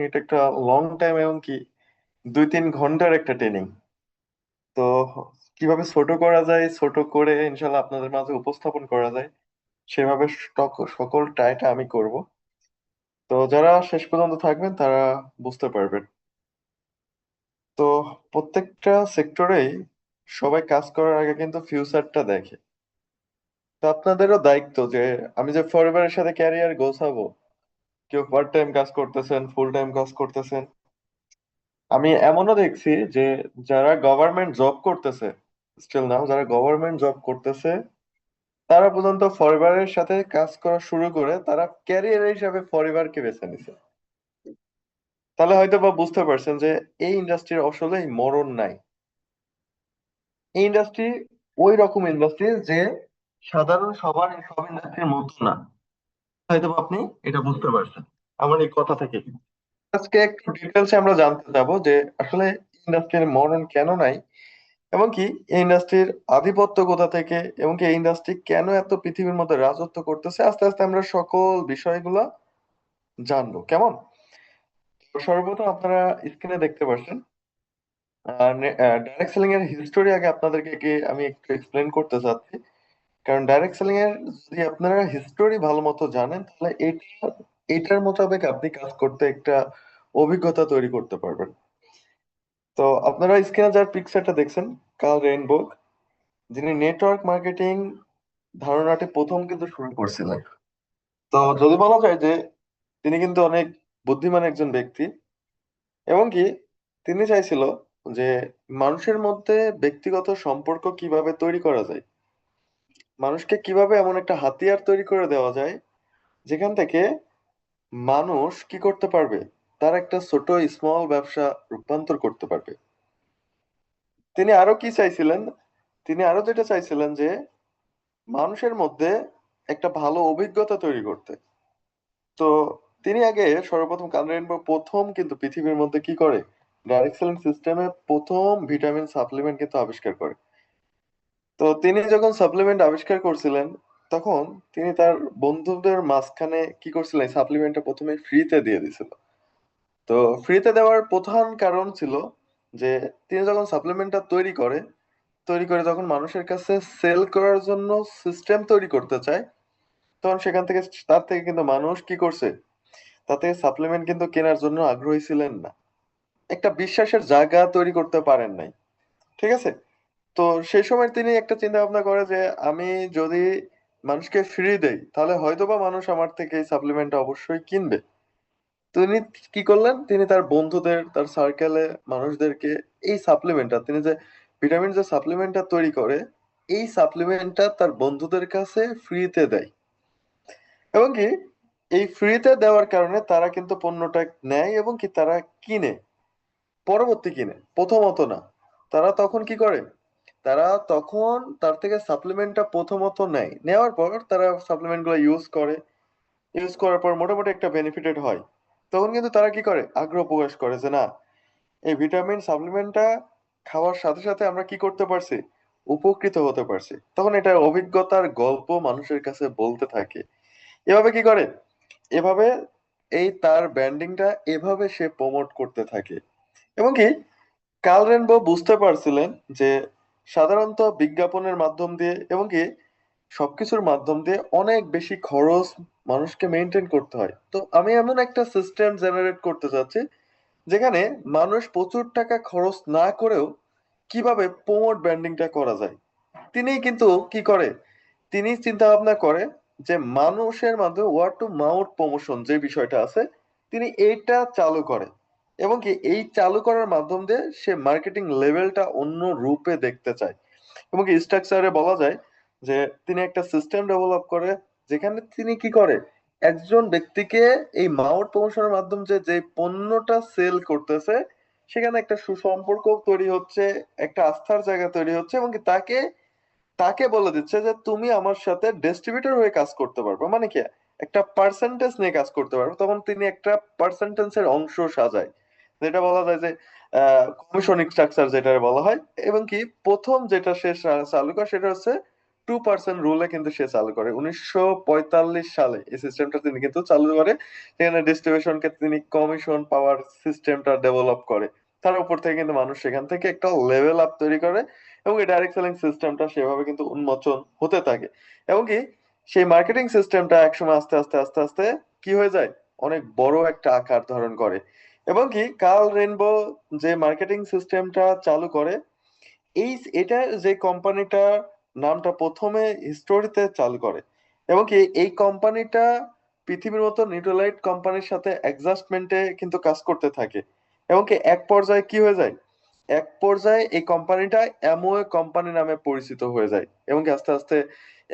এটা একটা long time এবং কি 2-3 ঘন্টার একটা ট্রেনিং। তো কিভাবে ছোট করা যায়, ছোট করে ইনশাল্লাহ আপনাদের মাঝে উপস্থাপন করা যায় সেভাবে সকল ট্রাইটা আমি করব। তো যারা শেষ পর্যন্ত থাকবেন তারা বুঝতে পারবেন। তো প্রত্যেকটা সেক্টরেই সবাই কাজ করার আগে কিন্তু ফিউচারটা দেখে। তো আপনাদেরও দায়িত্ব যে আমি যে পরিবারের সাথে ক্যারিয়ার গোছাবো, কেউ পার্ট টাইম কাজ করতেছেন, ফুল টাইম কাজ করতেছেন। আমি এমনও দেখছি যে যারা গভর্নমেন্ট জব করতেছে, স্টিল নাও যারা গভর্নমেন্ট জব করতেছে তারা পর্যন্ত পরিবারের সাথে কাজ করা শুরু করে তারা ক্যারিয়ার হিসাবে পরিবারকে বেছে নিছে। তাহলে হয়তো বা বুঝতে পারছেন যে এই ইন্ডাস্ট্রির আসলেই মরণ নাই। এই ইন্ডাস্ট্রি ওই রকম ইন্ডাস্ট্রি যে সাধারণ সবার সব ইন্ডাস্ট্রির মতো না। হয়তো বা আপনি এটা বুঝতে পারছেন আমার এই কথা থেকে। আজকে একটু ডিটেলসে আমরা জানতে যাবো যে আসলে ইন্ডাস্ট্রির মরণ কেন নাই, এবং কি এই ইন্ডাস্ট্রির আধিপত্য কোথা থেকে, এবং কি এই ইন্ডাস্ট্রি কেন এত পৃথিবীর মধ্যে রাজত্ব করতেছে। আস্তে আস্তে আমরা সকল বিষয়গুলো জানবো, কেমন? তো সর্বপ্রথম আপনারা স্ক্রিনে দেখতে পাচ্ছেন ডাইরেক্ট সেলিং এর হিস্টোরি। আগে আপনাদেরকে আমি একটু এক্সপ্লেন করতে চাচ্ছি, কারণ ডাইরেক্ট সেলিং এর যদি আপনারা হিস্টোরি ভালো মতো জানেন তাহলে এটার মোতাবেক আপনি কাজ করতে একটা অভিজ্ঞতা তৈরি করতে পারবেন। তো আপনারা স্ক্রিনে যার পিকচারটা দেখছেন, কার্ল রেইনবোর্গ, যিনি নেটওয়ার্ক মার্কেটিং ধারণাটি প্রথম কিন্তু শুরু করছিলেন। তো যদি বলা যায় যে তিনি কিন্তু অনেক বুদ্ধিমান একজন ব্যক্তি, এবং কি তিনি চাইছিল যে মানুষের মধ্যে ব্যক্তিগত সম্পর্ক কিভাবে তৈরি করা যায়, মানুষকে কিভাবে এমন একটা হাতিয়ার তৈরি করে দেওয়া যায় যেখান থেকে মানুষ কি করতে পারবে, তার একটা ছোট স্মল ব্যবসা রূপান্তর করতে পারবে। তিনি আরো কি চাইছিলেন, তিনি আরো যেটা চাইছিলেন যে মানুষের মধ্যে একটা ভালো অভিজ্ঞতা তৈরি করতে। তো তিনি আগে সর্বপ্রথম কানাডেন প্রথম কিন্তু পৃথিবীর মধ্যে কি করে, ডাইরেক্ট সেলিং সিস্টেমে প্রথম ভিটামিন সাপ্লিমেন্ট কিন্তু আবিষ্কার করে। তো তিনি যখন সাপ্লিমেন্ট আবিষ্কার করছিলেন তখন তিনি তার বন্ধুদের মাঝখানে কি করছিলেন, সাপ্লিমেন্টটা প্রথমে ফ্রিতে দিয়ে দিছিল। তো ফ্রিতে দেওয়ার প্রধান কারণ ছিল যে তিনি যখন সাপ্লিমেন্টটা তৈরি করে যখন মানুষের কাছে সেল করার জন্য সিস্টেম তৈরি করতে চায়, তখন সেখান থেকে তার থেকে কিন্তু মানুষ কি করছে, তাতে সাপ্লিমেন্ট কিন্তু কেনার জন্য আগ্রহী ছিলেন না। একটা বিশ্বাসের জায়গা তৈরি করতে পারেন নাই। ঠিক আছে? তো সেই সময় তিনি একটা চিন্তা ভাবনা করে যে আমি যদি মানুষকে ফ্রি দেই তাহলে হয়তোবা মানুষ আমার থেকে এই সাপ্লিমেন্টটা অবশ্যই কিনবে। তিনি কি করলেন, তিনি তার বন্ধুদের, তার সার্কেলে মানুষদেরকে এই সাপ্লিমেন্টটা, তিনি যে ভিটামিন যে সাপ্লিমেন্টটা তৈরি করে, এই সাপ্লিমেন্টটা তার বন্ধুদের কাছে ফ্রিতে দেয়। এবং কি এই ফ্রিতে দেওয়ার কারণে তারা কিন্তু পণ্যটা নেয় এবং কি তারা কিনে, পরবর্তী কিনে, প্রথমত না। তারা তখন কি করে, তারা তখন তার থেকে সাপ্লিমেন্টটা প্রথমত নেয়, নেওয়ার পর তারা সাপ্লিমেন্ট গুলো ইউজ করে, ইউজ করার পর মোটামুটি একটা বেনিফিটেড হয়। তখন কিন্তু তারা কি করে, আগ্রহ প্রকাশ করে যে না, এই ভিটামিন সাপ্লিমেন্টটা খাওয়ার সাথে সাথে আমরা কি করতে পারছি, উপকৃত হতে পারছি। তখন এটা অভিজ্ঞতার গল্প মানুষের কাছে বলতে থাকে। এভাবে কি করে, এভাবে এই তার ব্র্যান্ডিংটা এভাবে সে প্রমোট করতে থাকে। এবং কি কার্ল রেনবো বুঝতে পারছিলেন যে সাধারণত বিজ্ঞাপনের মাধ্যম দিয়ে এবং কি সবকিছুর মাধ্যম দিয়ে অনেক বেশি খরচ মানুষকে মেনটেন করতে হয়। তো আমি এমন একটা সিস্টেম জেনারেট করতে চাচ্ছি যেখানে মানুষ প্রচুর টাকা খরচ না করেও কিভাবে প্রমোট ব্র্যান্ডিংটা করা যায়। তিনি কিন্তু কি করে, তিনি চিন্তা ভাবনা করে যে মানুষের মাধ্যমে ওয়ার্ড টু মাউথ প্রমোশন যে বিষয়টা আছে, তিনি এইটা চালু করে। এবং কি এই চালু করার মাধ্যম দিয়ে সে মার্কেটিং লেভেলটা অন্য রূপে দেখতে চায়। এবং কি স্ট্রাকচারে বলা যায় যে তিনি একটা সিস্টেম ডেভেলপ করে যেখানে তিনি কি করে, একজন ব্যক্তিকে এই মাউথ প্রমোশনের মাধ্যমে যে যে পণ্যটা সেল করতেছে সেখানে একটা সুসম্পর্ক তৈরি হচ্ছে, একটা আস্থার জায়গা তৈরি হচ্ছে, এবং কি তাকে তাকে বলে দিচ্ছে যে তুমি আমার সাথে ডিস্ট্রিবিউটর হয়ে কাজ করতে পারবে, মানে কি একটা পার্সেন্টেজ নিয়ে কাজ করতে পারবে। তখন তিনি একটা পার্সেন্টেজের অংশ সাজায়, যেটা বলা যায় যে কমিশনিক স্ট্রাকচার যেটা বলা হয়। এবং কি প্রথম যেটা সে চালু করে সেটা হচ্ছে 2% রুলে কিন্তু সে চালু করে 1945 সালে। এই সিস্টেমটা তিনি কিন্তু চালু করে, সেখানে ডিস্ট্রিবিউশনকে তিনি কমিশন পাওয়ার সিস্টেমটা ডেভেলপ করে। তার উপর থেকে কিন্তু মানুষ সেখান থেকে একটা লেভেল আপ তৈরি করে, এবং এই ডাইরেক্ট সেলিং সিস্টেমটা সেভাবে কিন্তু উন্মোচন হতে থাকে। এবং কি সেই মার্কেটিং সিস্টেমটা একসময় আস্তে আস্তে আস্তে আস্তে কি হয়ে যায়, অনেক বড় একটা আকার ধারণ করে। এবং কি কার্ল রেনবো যে মার্কেটিং সিস্টেমটা চালু করে, এই এটা যে কোম্পানিটা নামটা প্রথমে হিস্টোরিতে চালু করে, এবং কি এই কোম্পানিটা পৃথিবীর মতো নিউট্রালাইট কোম্পানির সাথে অ্যাডজাস্টমেন্টে কিন্তু কাজ করতে থাকে। এবং কি এক পর্যায়ে কি হয়ে যায়, এক পর্যায়ে এই কোম্পানিটা অ্যামওয়ে কোম্পানি নামে পরিচিত হয়ে যায়, এবং কি আস্তে আস্তে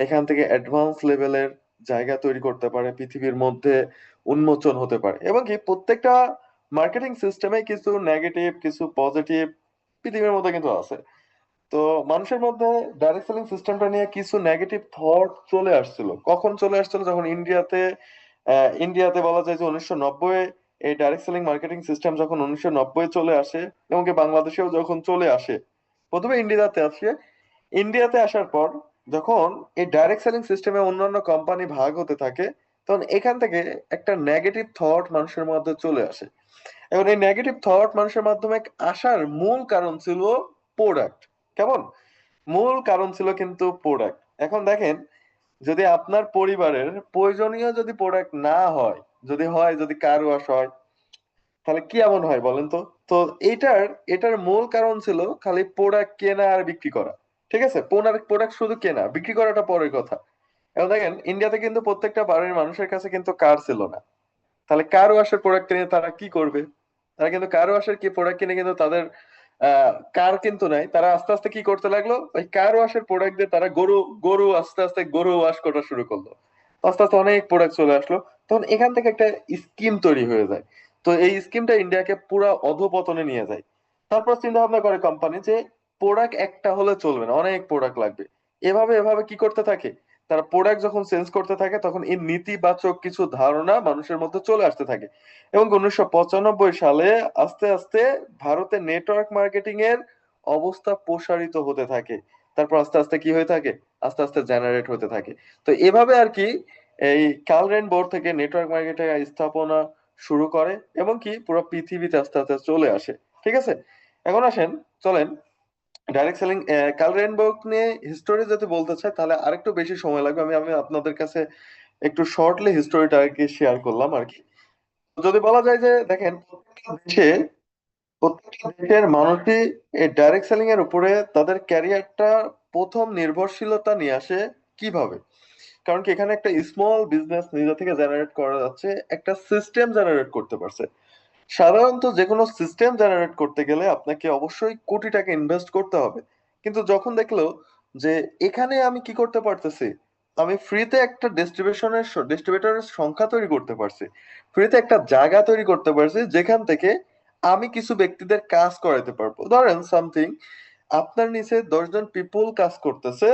এখান থেকে অ্যাডভান্স লেভেলের জায়গা তৈরি করতে পারে, পৃথিবীর মধ্যে উন্মোচন হতে পারে। এবং কি প্রত্যেকটা মার্কেটিং সিস্টেমে কিছু নেগেটিভ কিছু পজিটিভ পৃথিবীর মধ্যে কিন্তু আছে। তো মানুষের মধ্যে ডাইরেক্ট সেলিং সিস্টেমটা নিয়ে কিছু নেগেটিভ থট চলে আসছিল। কখন চলে আসছিল, যখন ইন্ডিয়াতে বলা যায় যে 1990 এই ডাইরেক্ট সেলিং মার্কেটিং সিস্টেম যখন 1990 চলে আসে, এবং কি বাংলাদেশেও যখন চলে আসে। প্রথমে ইন্ডিয়াতে আসার পর যখন এই ডাইরেক্ট সেলিং সিস্টেমে অন্যান্য কোম্পানি ভাগ হতে থাকে, তখন এখান থেকে একটা নেগেটিভ থট মানুষের মধ্যে চলে আসে। এখন এই নেগেটিভ থট মানুষের মাধ্যমে আসার মূল কারণ ছিল প্রোডাক্ট। কেমন? মূল কারণ ছিল কিন্তু প্রোডাক্ট। এখন দেখেন, যদি আপনার পরিবারের প্রয়োজনীয় যদি প্রোডাক্ট না হয়, যদি কার ওয়াশ হয়, তাহলে কি এমন হয় বলেন তো? তো এটার এটার মূল কারণ ছিল খালি প্রোডাক্ট কেনা আর বিক্রি করা। ঠিক আছে, প্রোডাক্ট শুধু কেনা, বিক্রি করাটা পরের কথা। এখন দেখেন, ইন্ডিয়াতে কিন্তু প্রত্যেকটা বাড়ির মানুষের কাছে কিন্তু কার ছিল না। তাহলে কার ওয়াশের প্রোডাক্ট কিনে তারা কি করবে? তারা কিন্তু কার ওয়াশের কি প্রোডাক্ট কিনে কিন্তু তাদের কার কিন্তু নাই। তারা আস্তে আস্তে কি করতে লাগলো, ওই কার ওয়াশের প্রোডাক্ট দিয়ে তারা গরু গরু আস্তে আস্তে গরু ওয়াশ করা শুরু করলো। আস্তে আস্তে অনেক প্রোডাক্ট চলে আসলো। তখন এখান থেকে একটা স্কিম তৈরি হয়ে যায়। তো এই স্কিমটা ইন্ডিয়াকে পুরা অধপতনে নিয়ে যায়। তারপর চিন্তা ভাবনা করে কোম্পানি যে প্রোডাক্ট একটা হলে চলবে না, অনেক প্রোডাক্ট লাগবে। এভাবে এভাবে কি করতে থাকে, তারা প্রোডাক্ট যখন চেঞ্জ করতে থাকে, তখন এই নেতিবাচক কিছু ধারণা মানুষের মধ্যে চলে আসতে থাকে। এবং 1995 সালে আস্তে আস্তে ভারতে নেটওয়ার্ক মার্কেটিং এর অবস্থা প্রসারিত হতে থাকে। তারপর আস্তে আস্তে কি হয়ে থাকে, আস্তে আস্তে জেনারেট হতে থাকে। তো এভাবে আর কি এই কালরেন বোর্ড থেকে নেটওয়ার্ক মার্কেটিং স্থাপনা শুরু করে, এবং কি পুরো পৃথিবীতে আস্তে আস্তে চলে আসে। ঠিক আছে, এখন আসেন, চলেন ডাইরেক্ট সেলিং কাল রেনবুক নিয়ে হিস্টোরি যদি বলতে চাই তাহলে আরেকটু বেশি সময় লাগবে। আমি আমি আপনাদের কাছে একটু শর্টলি হিস্টোরিটা আর কি শেয়ার করলাম আর কি। যদি বলা যায় যে দেখেন, প্রত্যেকটা দেশের মানুষই এই ডাইরেক্ট সেলিং এর উপরে তাদের ক্যারিয়ারটা প্রথম নির্ভরশীলতা নিয়ে আসে কিভাবে। কারণ কি এখানে একটা স্মল বিজনেস নিজে থেকে জেনারেট করা যাচ্ছে, একটা সিস্টেম জেনারেট করতে পারছে। সাধারণত যে কোনো সিস্টেম জেনারেট করতে গেলে আপনাকে অবশ্যই কোটি টাকা ইনভেস্ট করতে হবে। কিন্তু যখন দেখলো যে এখানে আমি কি করতে পারতেছি, আমি ফ্রিতে একটা ডিস্ট্রিবিউটরের সংখ্যা তৈরি করতে পারছি, ফ্রিতে একটা জায়গা তৈরি করতে পারছি যেখান থেকে আমি কিছু ব্যক্তিদের কাজ করাতে পারবো। ধরেন সামথিং, আপনার নিচে 10 জন পিপল কাজ করতেছে,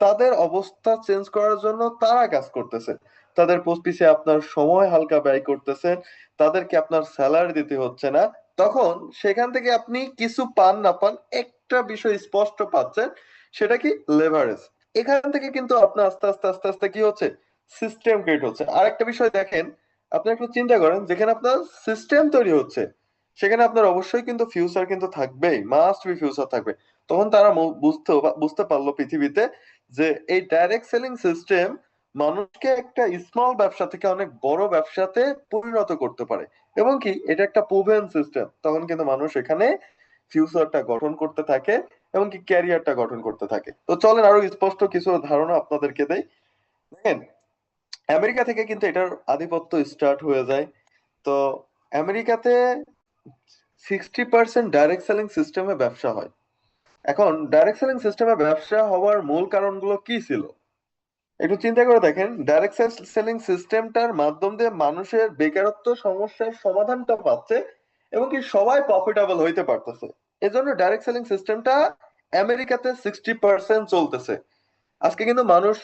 তাদের অবস্থা চেঞ্জ করার জন্য তারা কাজ করতেছে, তাদের পোস্ট পিছে আপনার সময় হালকা ব্যয় করতেছেন, তাদেরকে আপনার স্যালারি দিতে হচ্ছে না। তখন সেখান থেকে আপনি কিছু পান না পান, একটা বিষয় স্পষ্ট পাচ্ছেন, সেটা কি লেভারেজ। এখান থেকে কিন্তু আপনার আস্তে আস্তে আস্তে আস্তে কি হচ্ছে, সিস্টেম ক্রিয়েট হচ্ছে। আরেকটা বিষয় দেখেন, আপনি একটু চিন্তা করেন, যেখানে আপনার সিস্টেম তৈরি হচ্ছে সেখানে আপনার অবশ্যই কিন্তু ফিউচার কিন্তু থাকবেই, মাস্ট বি ফিউচার থাকবে। তখন তারা বুঝতে পারলো পৃথিবীতে যে এই ডাইরেক্ট সেলিং সিস্টেম মানুষকে একটা স্মল ব্যবসা থেকে অনেক বড় ব্যবসাতে পরিণত করতে পারে, এবং কি এটা একটা প্রুভেন সিস্টেম। তখন কিন্তু মানুষ এখানে ফিউচারটা গঠন করতে থাকে, এবং কি ক্যারিয়ারটা গঠন করতে থাকে। তো চলেন আরো স্পষ্ট কিছু ধারণা আপনাদেরকে দেই। দেখেন, আমেরিকা থেকে কিন্তু এটার আধিপত্য স্টার্ট হয়ে যায়। তো আমেরিকাতে 60% ডাইরেক্ট সেলিং সিস্টেমে ব্যবসা হয়। এখন ডাইরেক্ট সেলিং সিস্টেমে ব্যবসা হওয়ার মূল কারণগুলো কি ছিল, একটু চিন্তা করে দেখেন। ডাইরেক্ট সেলিং সিস্টেমটার মাধ্যম দিয়ে মানুষের বেকারত্ব সমস্যার সমাধানটা পাচ্ছে, এবং কি সবাই প্রফিটেবল হইতে পারতেছে। এজন্য ডাইরেক্ট সেলিং সিস্টেমটা আমেরিকাতে 60% চলতেছে। আজকে কিন্তু মানুষ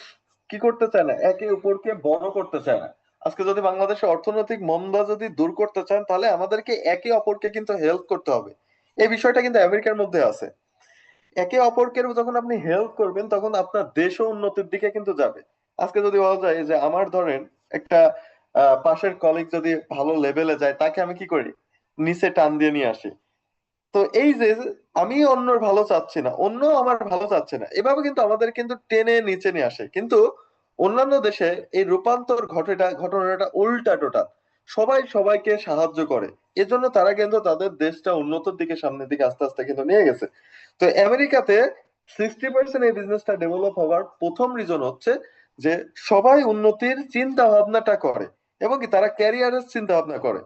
কি করতে চায় না, একে অপরকে বড় করতে চায় না। আজকে যদি বাংলাদেশের অর্থনৈতিক মন্দা যদি দূর করতে চান, তাহলে আমাদেরকে একে অপরকে কিন্তু হেল্প করতে হবে। এই বিষয়টা কিন্তু আমেরিকার মধ্যে আছে। একে অপরকে যখন আপনি হেল্প করবেন তখন আপনার দেশও উন্নতির দিকে কিন্তু যাবে। আজকে যদি বলা যায় যে আমার ধরেন একটা পাশের কলিগ যদি ভালো লেভেলে যায়, তাকে আমি কি করি, নিচে টান দিয়ে নিয়ে আসি। তো এই যে আমি অন্যর ভালো চাচ্ছি না, অন্য আমার ভালো চাচ্ছে না, এভাবে কিন্তু আমাদের কিন্তু টেনে নিচে নিয়ে আসে। কিন্তু অন্যান্য দেশে এই রূপান্তর ঘটনাটা উল্টা টোটাল, সবাই সবাইকে সাহায্য করে। এজন্য তারা কিন্তু তাদের দেশটা উন্নতির দিকে, সামনের দিকে আস্তে আস্তে কিন্তু নিয়ে গেছে। তো আমেরিকাতে 60% এই বিজনেসটা ডেভেলপ হওয়ার প্রথম রিজন হচ্ছে যে সবাই উন্নতির চিন্তা ভাবনাটা করে এবং কি তারা ক্যারিয়ারের চিন্তা ভাবনা করে।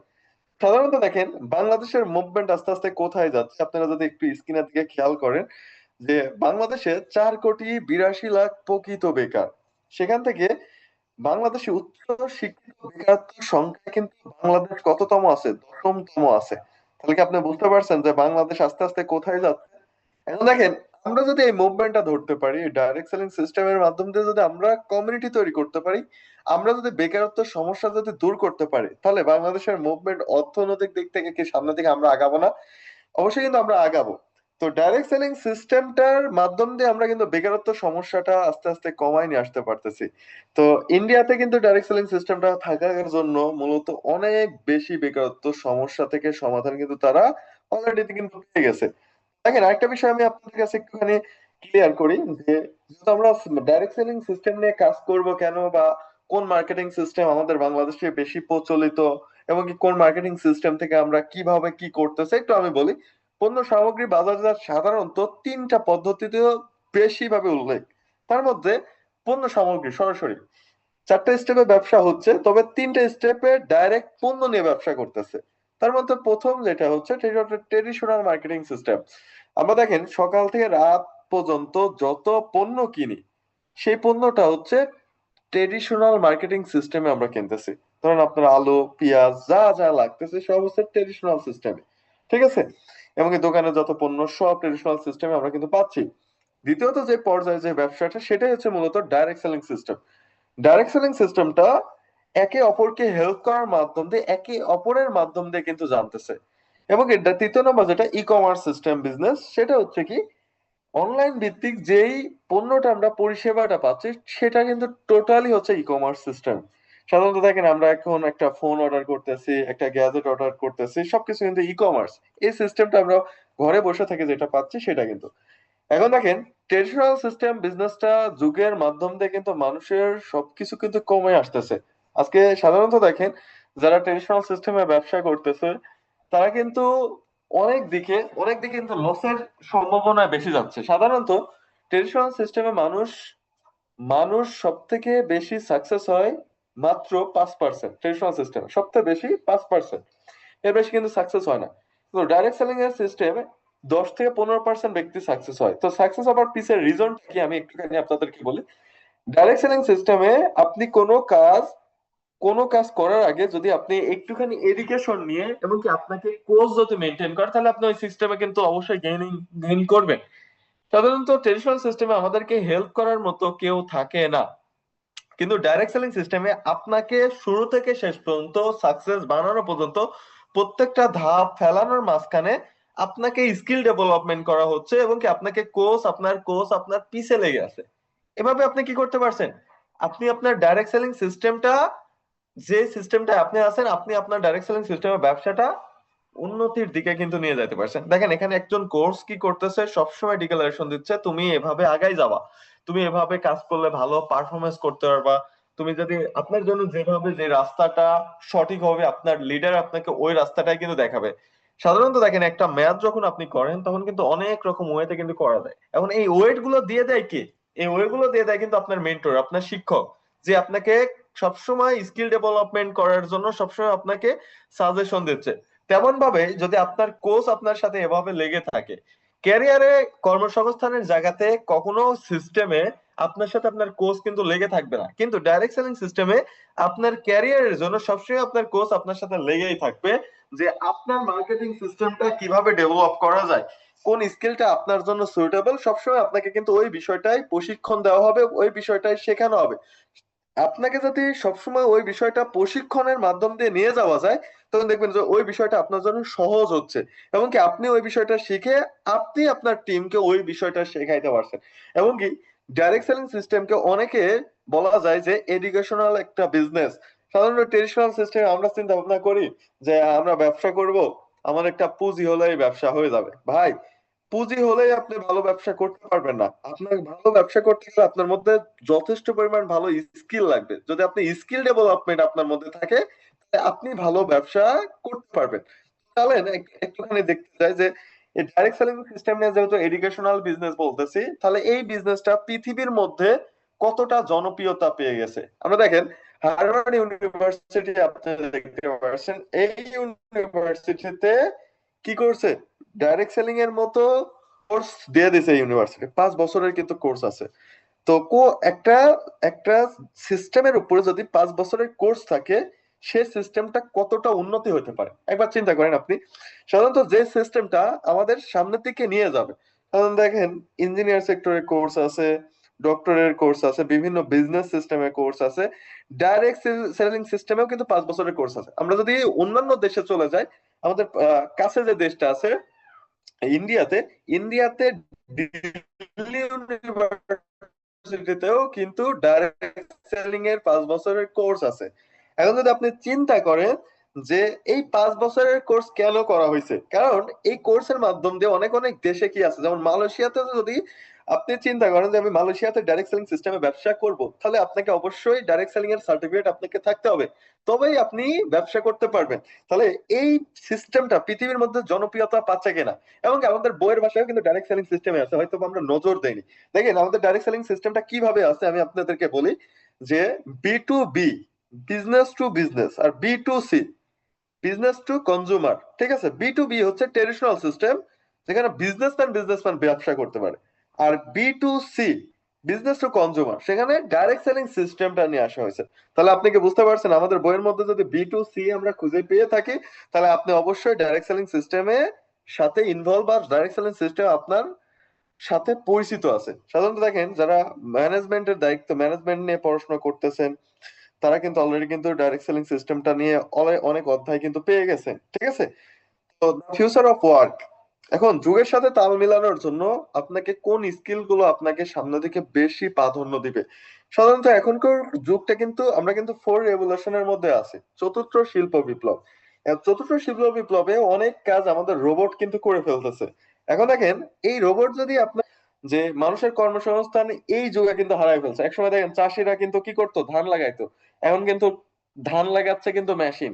সাধারণত দেখেন বাংলাদেশের মুভমেন্ট আস্তে আস্তে কোথায় যাচ্ছে, আপনারা যদি একটু স্ক্রিনের দিকে খেয়াল করেন, যে বাংলাদেশে 4,82,00,000 প্রকৃত বেকার। সেখান থেকে বাংলাদেশে উচ্চ শিক্ষিত বেকারত্বের সংখ্যা কিন্তু বাংলাদেশ কততম আছে, 10তম আছে। তাহলে কি আপনি বুঝতে পারছেন যে বাংলাদেশ আস্তে আস্তে কোথায় যাচ্ছে? এখন দেখেন, আমরা যদি এই মুভমেন্টটা ধরতে পারি, ডাইরেক্ট সেলিং সিস্টেমের মাধ্যম দিয়ে যদি আমরা কমিউনিটি তৈরি করতে পারি, আমরা যদি বেকারত্ব সমস্যা যদি দূর করতে পারি, তাহলে বাংলাদেশের মুভমেন্ট অর্থনৈতিক দিক থেকে কি সামনের দিকে আমরা আগাবো না? অবশ্যই কিন্তু আমরা আগাবো। তো ডাইরেক্ট সেলিং সিস্টেমটার মাধ্যম দিয়ে আমরা কিন্তু বেকারত্ব সমস্যাটা আস্তে আস্তে কমায় নিয়ে আসতে পারতেছি। তো ইন্ডিয়াতে কিন্তু ডাইরেক্ট সেলিং সিস্টেমটা থাকার জন্য মূলত অনেক বেশি বেকারত্ব সমস্যা থেকে সমাধান কিন্তু তারা অলরেডি কিন্তু পেয়ে গেছে। দেখেন, আরেকটা বিষয় আমি আপনাদের কাছে একটুখানি ক্লিয়ার করি যে যেহেতু আমরা ডাইরেক্ট সেলিং সিস্টেম নিয়ে কাজ করব কেন, বা কোন মার্কেটিং সিস্টেম আমাদের বাংলাদেশে বেশি প্রচলিত, এবং কি কোন মার্কেটিং সিস্টেম থেকে আমরা কিভাবে কি করতেছে একটু আমি বলি। পণ্য সামগ্রী বাজারজাত সাধারণত তিনটা পদ্ধতিতে বেশি ভাবে উল্লেখ। তার মধ্যে পণ্য সামগ্রী সরাসরি 4টে স্টেপে ব্যবসা হচ্ছে, তবে 3টে স্টেপে ডাইরেক্ট পণ্য নিয়ে ব্যবসা করতেছে। তার মধ্যে প্রথম যেটা হচ্ছে ট্রেডিশনাল মার্কেটিং সিস্টেম। আমরা দেখেন সকাল থেকে রাত পর্যন্ত যত পণ্য কিনি, সেই পণ্যটা হচ্ছে ট্রেডিশনাল মার্কেটিং সিস্টেমে আমরা কিনতেছি। ধরেন আপনার আলু পেঁয়াজ যা যা লাগতেছে সব হচ্ছে ট্রেডিশনাল সিস্টেমে, ঠিক আছে? এমনকি দোকানে যত পণ্য সব ট্রেডিশনাল সিস্টেমে আমরা কিন্তু পাচ্ছি। দ্বিতীয়ত যে পর্যায়ে যে ব্যবসাটা, সেটাই হচ্ছে মূলত direct selling system. Direct selling সিস্টেমটা একে অপরকে হেল্প করার মাধ্যম দিয়ে, একে অপরের মাধ্যম দিয়ে কিন্তু জানতেছে। এবং এটা তৃতীয় নম্বর যেটা ই কমার্স সিস্টেম বিজনেস, সেটা হচ্ছে কি অনলাইন ভিত্তিক যেই পণ্যটা আমরা পরিষেবাটা পাচ্ছি, সেটা কিন্তু টোটালি হচ্ছে ই কমার্স সিস্টেম। সাধারণত দেখেন আমরা এখন একটা ফোন অর্ডার করতেছি, একটা গ্যাজেট অর্ডার করতেছি, সবকিছু কিন্তু ই কমার্স। এই সিস্টেমটা আমরা ঘরে বসে থেকে যেটা পাচ্ছি সেটা কিন্তু। এখন দেখেন, ট্রেডিশনাল সিস্টেম বিজনেসটা যুগের মাধ্যম দিয়ে কিন্তু মানুষের সবকিছু কিন্তু কমে আসতেছে। আজকে সাধারণত দেখেন যারা ট্রেডিশনাল সিস্টেমে ব্যবসা করতেছে, তারা কিন্তু অনেক দিকে কিন্তু লসের সম্ভাবনা বেশি যাচ্ছে। সাধারণত ট্রেডিশনাল সিস্টেমে মানুষ মানুষ সব থেকে বেশি সাকসেস হয় মাত্র 5%। ট্রেডিশনাল সিস্টেমে সব থেকে বেশি 5%, এর বেশি কিন্তু সাকসেস হয় না। তো ডাইরেক্ট সেলিং এর সিস্টেমে 10 থেকে 15% ব্যক্তি সাকসেস হয়। তো সাকসেস হবার পিছের রিজন কি আমি একটুখানি আপনাদেরকে বলি। ডাইরেক্ট সেলিং সিস্টেমে আপনি কোনো কাজ করার আগে যদি আপনি একটুখানি এডুকেশন নিয়ে এবং কি আপনাকে কোর্স যদি মেনটেন করে, তাহলে আপনি ওই সিস্টেমে কিন্তু অবশ্যই গেইন করবেন। সাধারণত ট্রেডিশনাল সিস্টেমে আমাদেরকে হেল্প করার মতো কেউ থাকে না, কিন্তু ডাইরেক্ট সেলিং সিস্টেমে আপনাকে শুরু থেকে শেষ পর্যন্ত সাকসেস বানানো পর্যন্ত প্রত্যেকটা ধাপ ফেলানোর মাঝখানে আপনাকে স্কিল ডেভেলপমেন্ট করা হচ্ছে, এবং কি আপনাকে আপনার পিছে লেগে আছে। এভাবে আপনি কি করতে পারছেন, আপনি আপনার ডাইরেক্ট সেলিং সিস্টেমটা, যে সিস্টেমটা আপনি আছেন, আপনি আপনার ডাইরেক্ট সেলিং সিস্টেমের ব্যবসাটা উন্নতির দিকে কিন্তু নিয়ে যেতে পারছেন। দেখেন এখানে একজন কোর্স কি করতেছে, সবসময় ডিক্লারেশন দিচ্ছে তুমি এভাবে আগাই যাবা, তুমি এভাবে কাজ করলে ভালো পারফরমেন্স করতে পারবা। তুমি যদি আপনার জন্য যেভাবে যে রাস্তাটা সঠিক হবে, আপনার লিডার আপনাকে ওই রাস্তাটাই কিন্তু দেখাবে। সাধারণত দেখেন একটা ম্যাথ যখন আপনি করেন তখন কিন্তু অনেক রকম ওয়েতে কিন্তু করা যায়। এখন এই ওয়েট গুলো দিয়ে দেয় কে? এই ওয়ে গুলো দিয়ে দেয় কিন্তু আপনার মেন্টর, আপনার শিক্ষক, যে আপনাকে সবসময় স্কিল ডেভেলপমেন্ট করার জন্য সবসময় আপনাকে সাজেশন দিচ্ছে। তেমন ভাবে যদি আপনার কোচ আপনার সাথে এভাবে লেগে থাকে, ক্যারিয়ারে কর্মসংস্থানের জায়গাতে কখনো সিস্টেমে আপনার সাথে আপনার কোচ কিন্তু লেগে থাকবে না, কিন্তু ডাইরেক্ট সেলিং সিস্টেমে আপনার ক্যারিয়ারের জন্য সবসময় আপনার কোচ আপনার সাথে লেগেই থাকবে, যে আপনার মার্কেটিং সিস্টেমটা কিভাবে ডেভেলপ করা যায়, কোন স্কিলটা আপনার জন্য সুইটেবল, সবসময় আপনাকে কিন্তু ওই বিষয়টাই প্রশিক্ষণ দেওয়া হবে, ওই বিষয়টাই শেখানো হবে। আপনাকে যদি সবসময় ওই বিষয়টা প্রশিক্ষণের মাধ্যম দিয়ে নিয়ে যাওয়া যায়, তখন দেখবেন যে ওই বিষয়টা আপনার জন্য সহজ হচ্ছে, এবং কি আপনি ওই বিষয়টা শিখে আপনি আপনার টিমকে ওই বিষয়টা শেখাইতে পারছেন। এবং কি ডাইরেক্ট সেলিং সিস্টেমকে অনেকে বলা যায় যে এডুকেশনাল একটা বিজনেস। সাধারণত ট্রেডিশনাল সিস্টেমে আমরা চিন্তা ভাবনা করি যে আমরা ব্যবসা করব, আমার একটা পুঁজি হলেই ব্যবসা হয়ে যাবে। ভাই, পুঁজি হলেই আপনি ভালো ব্যবসা করতে পারবেন না। আপনার ভালো ব্যবসা করতে গেলে আপনার মধ্যে যথেষ্ট পরিমাণ ভালো স্কিল লাগবে। যদি আপনি স্কিল ডেভেলপমেন্ট আপনার মধ্যে থাকে, তাহলে আপনি ভালো ব্যবসা করতে পারবেন। তাহলে না একটুখানি দেখতে চাই যে এই ডাইরেক্ট সেলিং সিস্টেম নিয়ে যেহেতু এডুকেশনাল বিজনেস বলতেছি, তাহলে এই বিজনেসটা পৃথিবীর মধ্যে কতটা জনপ্রিয়তা পেয়ে গেছে। আমরা দেখেন হার্ভার্ড ইউনিভার্সিটি আপনি দেখতে পাচ্ছেন, এই ইউনিভার্সিটিতে কি করছে, ডাইরেক্ট সেলিং এর মতো কোর্স দিয়ে দিছে। ইউনিভার্সিটি 5 বছরের কিন্তু কোর্স আছে। তো একটা একটা সিস্টেমের উপরে যদি 5 বছরের কোর্স থাকে, সে সিস্টেমটা কতটা উন্নতি হতে পারে একবার চিন্তা করেন আপনি। সাধারণত যে সিস্টেমটা আমাদের সামনের দিকে নিয়ে যাবে, কারণ দেখেন ইঞ্জিনিয়ার সেক্টরের কোর্স আছে, ডক্টরের কোর্স আছে, বিভিন্ন বিজনেস সিস্টেমের কোর্স আছে, ডাইরেক্ট সেলিং সিস্টেমেও কিন্তু 5 বছরের কোর্স আছে। আমরা যদি অন্যান্য দেশে চলে যাই, আমাদের কাছে যে দেশটা আছে ইন্ডিয়াতে, ইন্ডিয়াতে দিল্লি ইউনিভার্সিটিতেও কিন্তু ডাইরেক্ট সেলিং এর 5 বছরের কোর্স আছে। এখন যদি আপনি চিন্তা করেন যে এই 5 বছরের কোর্স কেন করা হয়েছে, কারণ এই কোর্সের মাধ্যম দিয়ে অনেক অনেক দেশে কি আছে, যেমন মালয়েশিয়াতে যদি আপনি চিন্তা করেন যে আমি মালয়েশিয়াতে ডাইরেক্ট সেলিং সিস্টেমে ব্যবসা করব, তাহলে আপনাকে অবশ্যই ডাইরেক্ট সেলিং এর সার্টিফিকেট আপনাকে থাকতে হবে, তবেই আপনি ব্যবসা করতে পারবেন। তাহলে এই সিস্টেমটা পৃথিবীর মধ্যে জনপ্রিয়তা পাচ্ছে কিনা, এবং আমাদের বইয়ের ভাষায় কিন্তু ডাইরেক্ট সেলিং সিস্টেমে আছে, হয়তো আমরা নজর দেইনি। দেখেন আমাদের ডাইরেক্ট সেলিং সিস্টেমটা কিভাবে আছে আমি আপনাদেরকে বলি, যে বি বিজনেস টু বিজনেস, আর বি বিজনেস টু কনজুমার। ঠিক আছে, বি হচ্ছে ট্রেডিশনাল সিস্টেম, যেখানে বিজনেসম্যান ব্যবসা করতে পারে। আর বি বিজনেস টু কনজুমার, সেখানে ডাইরেক্ট সেলিং সিস্টেমটা নিয়ে আসা হয়েছে। তাহলে আপনি কি বুঝতে পারছেন, আমাদের বইয়ের মধ্যে যদি বি আমরা খুঁজে পেয়ে থাকি, তাহলে আপনি অবশ্যই ডাইরেক্ট সেলিং সিস্টেমে সাথে ইনভলভ, আর ডাইরেক্ট সেলিং সিস্টেম আপনার সাথে পরিচিত আছে। সাধারণত দেখেন যারা ম্যানেজমেন্টের দায়িত্ব, ম্যানেজমেন্ট নিয়ে পড়াশোনা করতেছেন, তারা কিন্তু অলরেডি কিন্তু ডাইরেক্ট সেলিং সিস্টেমটা নিয়ে অনেক অধ্যায় কিন্তু পেয়ে গেছেন। ঠিক আছে, তো ফিউচার অফ ওয়ার্ক, এখন যুগের সাথে তাল মিলানোর জন্য আপনাকে কোন স্কিল গুলো আপনাকে সামনের দিকে বেশি প্রাধান্য দিবে। সাধারণত এখনকার যুগটা কিন্তু আমরা কিন্তু ফোর রেভলিউশনের মধ্যে আছি, চতুর্থ শিল্প বিপ্লব। চতুর্থ শিল্প বিপ্লবে অনেক কাজ আমাদের রোবট কিন্তু করে ফেলতেছে। এখন দেখেন এই রোবট যদি আপনার যে মানুষের কর্মসংস্থান এই যুগে কিন্তু হারাই ফেলছে। একসময় দেখেন চাষিরা কিন্তু কি করতো, ধান লাগাইতো, এখন কিন্তু ধান লাগাচ্ছে কিন্তু মেশিন।